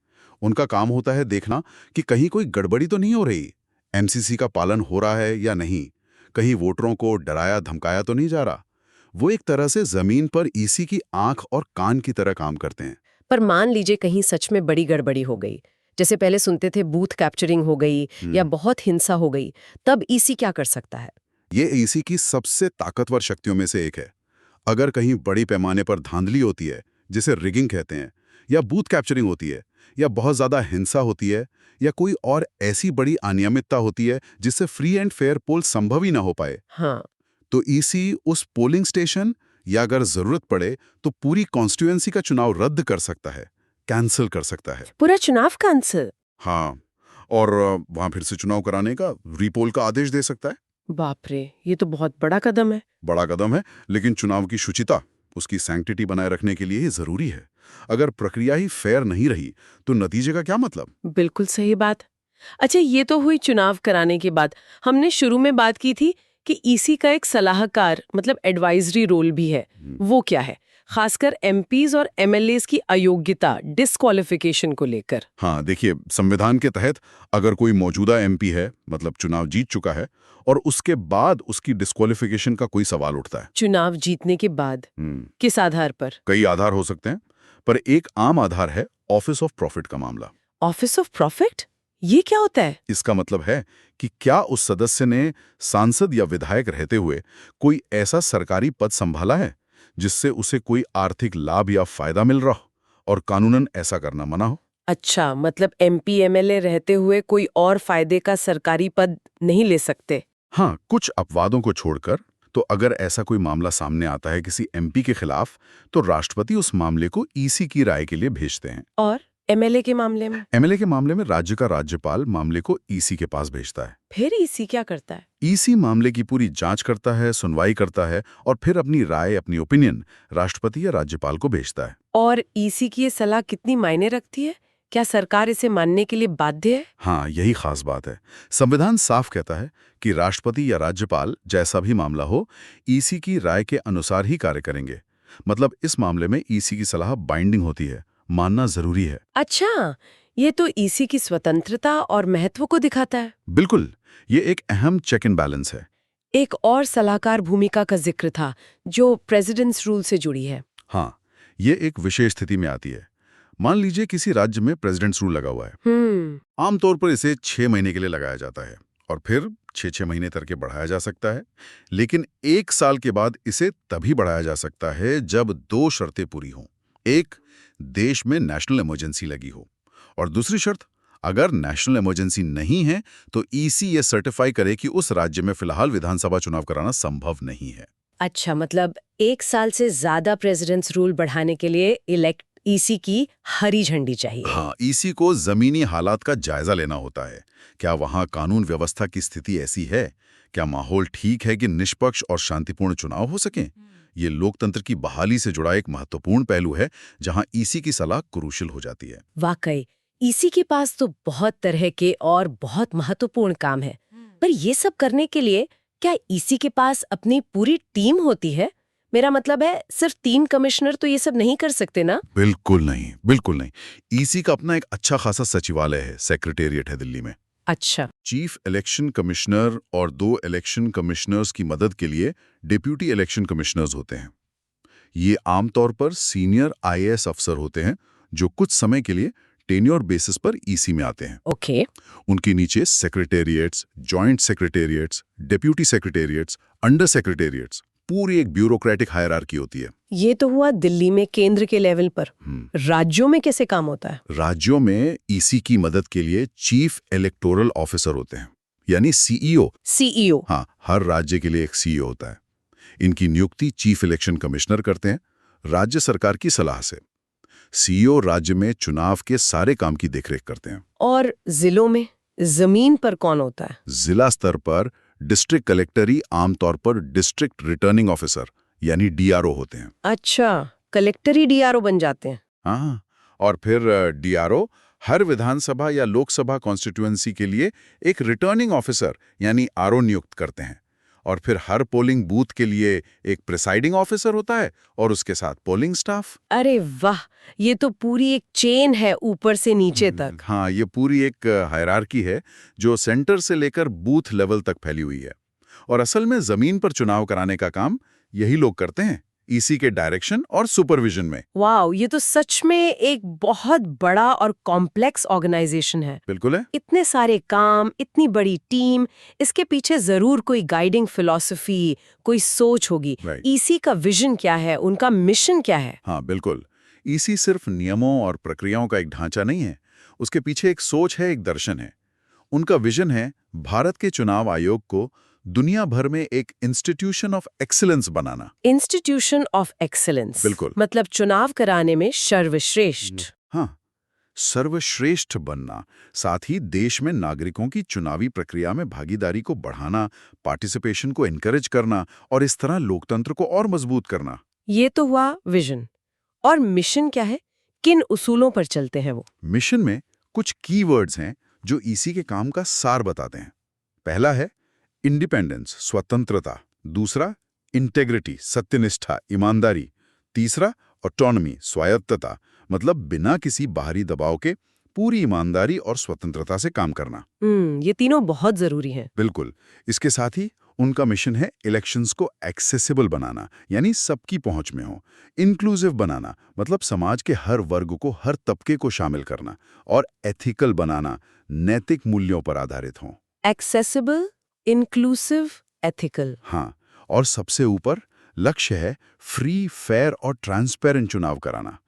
उनका काम होता है देखना कि कहीं कोई गड़बड़ी तो नहीं हो रही, एमसीसी का पालन हो रहा है या नहीं, कहीं वोटरों को डराया धमकाया तो नहीं जा रहा। वो एक तरह से जमीन पर ईसी की आंख और कान की तरह काम करते हैं। पर मान लीजिए कहीं सच में बड़ी गड़बड़ी हो गई, जैसे पहले सुनते थे बूथ कैप्चरिंग हो गई या बहुत हिंसा हो गई, तब ईसी क्या कर सकता है? ये ईसी की सबसे ताकतवर शक्तियों में से एक है। अगर कहीं बड़ी पैमाने पर धांधली होती है, जिसे रिगिंग कहते हैं, या बूथ कैप्चरिंग होती है, या बहुत ज्यादा हिंसा होती है, या कोई और ऐसी बड़ी अनियमितता होती है जिससे फ्री एंड फेयर पोल संभव ही ना हो पाए, हाँ, तो ईसी उस पोलिंग स्टेशन या अगर जरूरत पड़े तो पूरी कॉन्स्टिट्यूएंसी का चुनाव रद्द कर सकता है, कैंसिल कर सकता है। पूरा चुनाव कैंसिल? हाँ, और वहां फिर से चुनाव कराने का, रीपोल का आदेश दे सकता है। बाप रे, ये तो बहुत बड़ा कदम है। बड़ा कदम है, लेकिन चुनाव की शुचिता, उसकी सैंक्टिटी बनाए रखने के लिए ये जरूरी है। अगर प्रक्रिया ही फेयर नहीं रही तो नतीजे का क्या मतलब? बिल्कुल सही बात। अच्छा, ये तो हुई चुनाव कराने के बाद। हमने शुरू में बात की थी कि ईसी का एक सलाहकार मतलब एडवाइजरी रोल भी है। वो क्या है? खासकर एमपीज और एमएलएस की अयोग्यता, डिस्क्वालिफिकेशन को लेकर। हाँ, देखिए, संविधान के तहत अगर कोई मौजूदा एमपी है, मतलब चुनाव जीत चुका है, और उसके बाद उसकी डिस्क्वालिफिकेशन का कोई सवाल उठता है। चुनाव जीतने के बाद किस आधार पर? कई आधार हो सकते हैं, पर एक आम आधार है ऑफिस ऑफ प्रॉफिट का मामला। Office of profit? ये क्या होता है? इसका मतलब है कि क्या उस सदस्य ने सांसद या विधायक रहते हुए कोई ऐसा सरकारी पद संभाला है जिससे उसे कोई आर्थिक लाभ या फायदा मिल रहा हो और कानूनन ऐसा करना मना हो। अच्छा, मतलब एमपी एमएलए रहते हुए कोई और फायदे का सरकारी पद नहीं ले सकते? हाँ, कुछ अपवादों को छोड़कर, तो अगर ऐसा कोई मामला सामने आता है किसी एमपी के खिलाफ, तो राष्ट्रपति उस मामले को ईसी की राय के लिए भेजते हैं। और एमएलए के मामले में? एमएलए के मामले में राज्य का राज्यपाल मामले को ईसी के पास भेजता है। फिर ईसी क्या करता है? ईसी मामले की पूरी जांच करता है, सुनवाई करता है और फिर अपनी राय, अपनी ओपिनियन राष्ट्रपति या राज्यपाल को भेजता है। और ईसी की ये सलाह कितनी मायने रखती है? क्या सरकार इसे मानने के लिए बाध्य है? हाँ, यही खास बात है। संविधान साफ कहता है कि राष्ट्रपति या राज्यपाल, जैसा भी मामला हो, ईसी की राय के अनुसार ही कार्य करेंगे। मतलब इस मामले में ईसी की सलाह बाइंडिंग होती है, मानना जरूरी है। अच्छा, ये तो ईसी की स्वतंत्रता और महत्व को दिखाता है। बिल्कुल, ये एक अहम चेक एंड बैलेंस है। एक और सलाहकार भूमिका का जिक्र था जो प्रेसिडेंट्स रूल से जुड़ी है। हाँ, ये एक विशेष स्थिति में आती है। मान लीजिए किसी राज्य में प्रेसिडेंट्स रूल लगा हुआ है। आमतौर पर इसे 6 महीने के लिए लगाया जाता है और फिर 6-6 महीने तक के बढ़ाया जा सकता है। लेकिन 1 साल के बाद इसे तभी बढ़ाया जा सकता है जब 2 शर्तें पूरी हों। एक, देश में नेशनल इमरजेंसी लगी हो, और दूसरी शर्त, अगर नेशनल इमरजेंसी नहीं है तो ईसी ये सर्टिफाई करे कि उस राज्य में फिलहाल विधानसभा चुनाव कराना संभव नहीं है। अच्छा, मतलब 1 साल से ज्यादा प्रेसिडेंट्स रूल बढ़ाने के लिए ईसी की हरी झंडी चाहिए। हाँ, ईसी को जमीनी हालात का जायजा लेना होता है। क्या वहाँ कानून व्यवस्था की स्थिति ऐसी है? क्या माहौल ठीक है कि निष्पक्ष और शांतिपूर्ण चुनाव हो सकें? ये लोकतंत्र की बहाली से जुड़ा एक महत्वपूर्ण पहलू है जहाँ ईसी की सलाह क्रूशियल हो जाती है। वाकई, ईसी के पास तो बहुत तरह के और बहुत महत्वपूर्ण काम है। पर ये सब करने के लिए क्या ईसी के पास अपनी पूरी टीम होती है? मेरा मतलब है, सिर्फ 3 कमिश्नर तो ये सब नहीं कर सकते ना? बिल्कुल नहीं, बिल्कुल नहीं। ईसी का अपना एक अच्छा खासा सचिवालय है, सेक्रेटेरिएट है दिल्ली में। अच्छा, चीफ इलेक्शन कमिश्नर और 2 इलेक्शन कमिश्नर्स की मदद के लिए डिप्यूटी इलेक्शन कमिश्नर्स होते हैं। ये आमतौर पर सीनियर आईएएस अफसर होते हैं जो कुछ समय के लिए टेन्योर बेसिस पर ईसी में आते हैं। ओके। उनके नीचे सेक्रेटेरिएट्स, जॉइंट सेक्रेटेरिएट्स, डिप्यूटी सेक्रेटेरिएट्स, अंडर सेक्रेटेरिएट्स, पूरी एक ब्यूरोक्रेटिक हायरार्की होती है। ये तो हुआ दिल्ली में केंद्र के लेवल पर। राज्यों में कैसे काम होता है? राज्यों में ईसी की मदद के लिए चीफ इलेक्टोरल ऑफिसर होते हैं, यानी सीईओ। सीईओ? हाँ, हर राज्य के लिए एक सीईओ होता है। इनकी नियुक्ति चीफ इलेक्शन कमिश्नर करते हैं, राज्य सरकार की सलाह से। सीईओ राज्य में चुनाव के सारे काम की देखरेख करते हैं। और जिलों में जमीन पर कौन होता है? जिला स्तर पर डिस्ट्रिक्ट कलेक्टर ही आमतौर पर डिस्ट्रिक्ट रिटर्निंग ऑफिसर यानी डीआरओ होते हैं। अच्छा, कलेक्टर ही डीआरओ बन जाते हैं? हाँ, और फिर डीआरओ हर विधानसभा या लोकसभा कॉन्स्टिट्यूएंसी के लिए एक रिटर्निंग ऑफिसर यानी आरओ नियुक्त करते हैं। और फिर हर पोलिंग बूथ के लिए एक प्रिसाइडिंग ऑफिसर होता है और उसके साथ पोलिंग स्टाफ। अरे वाह, ये तो पूरी एक चेन है ऊपर से नीचे तक। हाँ, ये पूरी एक हायरार्की है जो सेंटर से लेकर बूथ लेवल तक फैली हुई है। और असल में जमीन पर चुनाव कराने का काम यही लोग करते हैं, ईसी के डायरेक्शन और सुपरविजन में। वाह, ये तो सच में एक बहुत बड़ा और कॉम्प्लेक्स ऑर्गेनाइजेशन है। बिल्कुल है। इतने सारे काम, इतनी बड़ी टीम, इसके पीछे जरूर कोई गाइडिंग फिलॉसफी, कोई सोच होगी। ईसी का विजन क्या है, उनका मिशन क्या है? हाँ, बिल्कुल। ईसी सिर्फ नियमों और प्रक्रियाओं का एक ढांचा नहीं है, उसके पीछे एक सोच है, एक दर्शन है। उनका विजन है भारत के चुनाव आयोग को दुनिया भर में एक institution of excellence banana. Institution of excellence, बिल्कुल। मतलब चुनाव कराने में सर्वश्रेष्ठ। हाँ, सर्वश्रेष्ठ बनना, साथ ही देश में नागरिकों की चुनावी प्रक्रिया में भागीदारी को बढ़ाना, पार्टिसिपेशन को एनकरेज करना और इस तरह लोकतंत्र को और मजबूत करना। ये तो हुआ विजन। और मिशन क्या है? किन उसूलों पर चलते हैं वो? मिशन में कुछ कीवर्ड्स हैं जो ईसी के काम का सार बताते हैं। पहला है इंडिपेंडेंस, स्वतंत्रता। दूसरा इंटेग्रिटी, सत्यनिष्ठा, ईमानदारी। तीसरा ऑटोनॉमी, स्वायत्तता, मतलब बिना किसी बाहरी दबाव के पूरी ईमानदारी और स्वतंत्रता से काम करना। ये तीनों बहुत जरूरी हैं। बिल्कुल। इसके साथ ही उनका मिशन है इलेक्शंस को एक्सेसिबल बनाना, यानी सबकी पहुंच में हो। इंक्लूसिव बनाना, मतलब समाज के हर वर्ग को, हर तबके को शामिल करना। और एथिकल बनाना, नैतिक मूल्यों पर आधारित हो। Accessible, inclusive, ethical. हाँ, और सबसे ऊपर लक्ष्य है फ्री, फेयर और ट्रांसपेरेंट चुनाव कराना,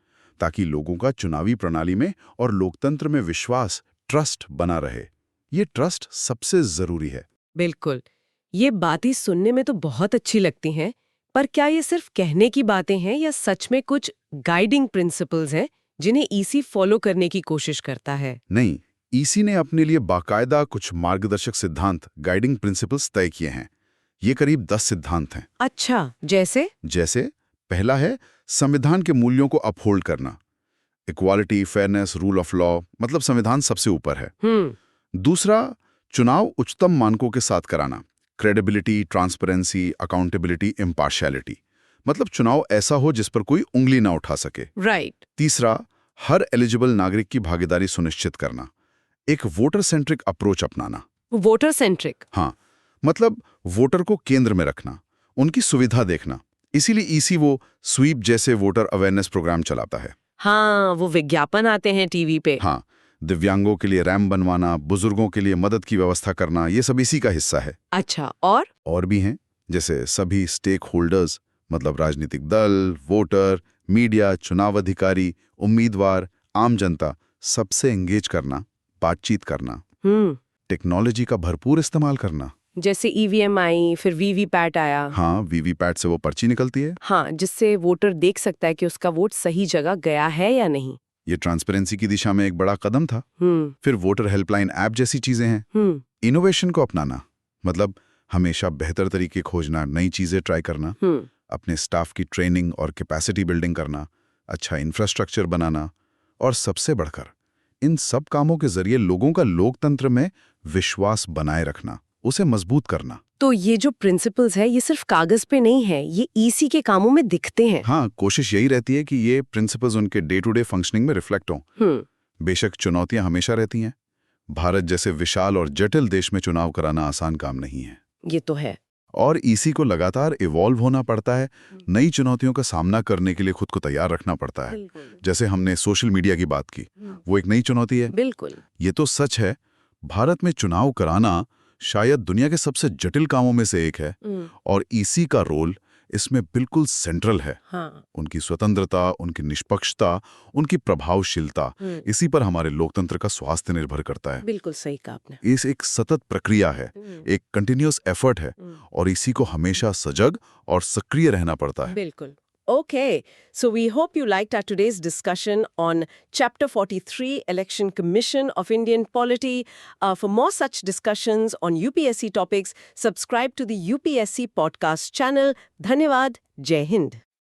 ताकि लोगों का चुनावी प्रणाली में और लोकतंत्र में विश्वास, ट्रस्ट बना रहे। ये ट्रस्ट सबसे जरूरी है। बिल्कुल। ये बातें सुनने में तो बहुत अच्छी लगती हैं, पर क्या ये सिर्फ कहने की बातें हैं या सच में कुछ गाइडिंग प्रिंसिपल्स हैं जिन्हें ईसी फॉलो करने की कोशिश करता है? नहीं, ईसी ने अपने लिए बाकायदा कुछ मार्गदर्शक सिद्धांत, गाइडिंग प्रिंसिपल्स तय किए हैं। ये करीब 10 सिद्धांत हैं। अच्छा, जैसे? पहला है संविधान के मूल्यों को अपहोल्ड करना। Equality, fairness, rule of law, मतलब संविधान सबसे ऊपर है। दूसरा, चुनाव उच्चतम मानकों के साथ कराना। क्रेडिबिलिटी, ट्रांसपेरेंसी, अकाउंटेबिलिटी, इम्पार्शियलिटी, मतलब चुनाव ऐसा हो जिस पर कोई उंगली ना उठा सके। राइट। तीसरा, हर एलिजिबल नागरिक की भागीदारी सुनिश्चित करना। एक वोटर सेंट्रिक अप्रोच अपनाना। Voter centric? हाँ, मतलब वोटर को केंद्र में रखना, उनकी सुविधा देखना। इसीलिए ईसी वो स्वीप जैसे वोटर अवेयरनेस प्रोग्राम चलाता है। हाँ, वो विज्ञापन आते हैं टीवी पे। हाँ, दिव्यांगों के लिए रैंप बनवाना, बुजुर्गों के लिए मदद की व्यवस्था करना, ये सब इसी का हिस्सा है। अच्छा, और भी हैं, जैसे सभी स्टेक होल्डर्स, मतलब राजनीतिक दल, वोटर, मीडिया, चुनाव अधिकारी, उम्मीदवार, आम जनता, सबसे एंगेज करना, बातचीत करना। टेक्नोलॉजी का भरपूर इस्तेमाल करना। जैसे ईवीएम आई, फिर वीवीपैट आया। हाँ, वीवीपैट से वो पर्ची निकलती है। हाँ, जिससे वोटर देख सकता है कि उसका वोट सही जगह गया है या नहीं। ये ट्रांसपेरेंसी की दिशा में एक बड़ा कदम था। फिर वोटर हेल्पलाइन ऐप जैसी चीजें हैं। इनोवेशन को अपनाना, मतलब हमेशा बेहतर तरीके खोजना, नई चीजें ट्राई करना, अपने स्टाफ की ट्रेनिंग और कैपेसिटी बिल्डिंग करना, अच्छा इंफ्रास्ट्रक्चर बनाना, और सबसे बढ़कर इन सब कामों के जरिए लोगों का लोकतंत्र में विश्वास बनाए रखना, उसे मजबूत करना। तो ये जो प्रिंसिपल्स है, ये सिर्फ कागज पे नहीं है, ये ईसी के कामों में दिखते हैं। हाँ, कोशिश यही रहती है कि ये प्रिंसिपल्स उनके डे टू डे फंक्शनिंग में रिफ्लेक्ट हों। बेशक चुनौतियां हमेशा रहती हैं। भारत जैसे विशाल और जटिल देश में चुनाव कराना आसान काम नहीं है। ये तो है। और ईसी को लगातार इवॉल्व होना पड़ता है, नई चुनौतियों का सामना करने के लिए खुद को तैयार रखना पड़ता है। जैसे हमने सोशल मीडिया की बात की, वो एक नई चुनौती है। बिल्कुल। ये तो सच है, भारत में चुनाव कराना शायद दुनिया के सबसे जटिल कामों में से एक है, और ईसी का रोल इसमें बिल्कुल सेंट्रल है। हाँ। उनकी स्वतंत्रता, उनकी निष्पक्षता, उनकी प्रभावशीलता, इसी पर हमारे लोकतंत्र का स्वास्थ्य निर्भर करता है। बिल्कुल सही कहा आपने। इस एक सतत प्रक्रिया है, एक कंटिन्यूअस एफर्ट है, और इसी को हमेशा सजग और सक्रिय रहना पड़ता है। बिल्कुल। Okay, so we hope you liked our today's discussion on Chapter 43, Election Commission of Indian Polity. For more such discussions on UPSC topics, subscribe to the UPSC podcast channel. Dhanyawad. Jai Hind.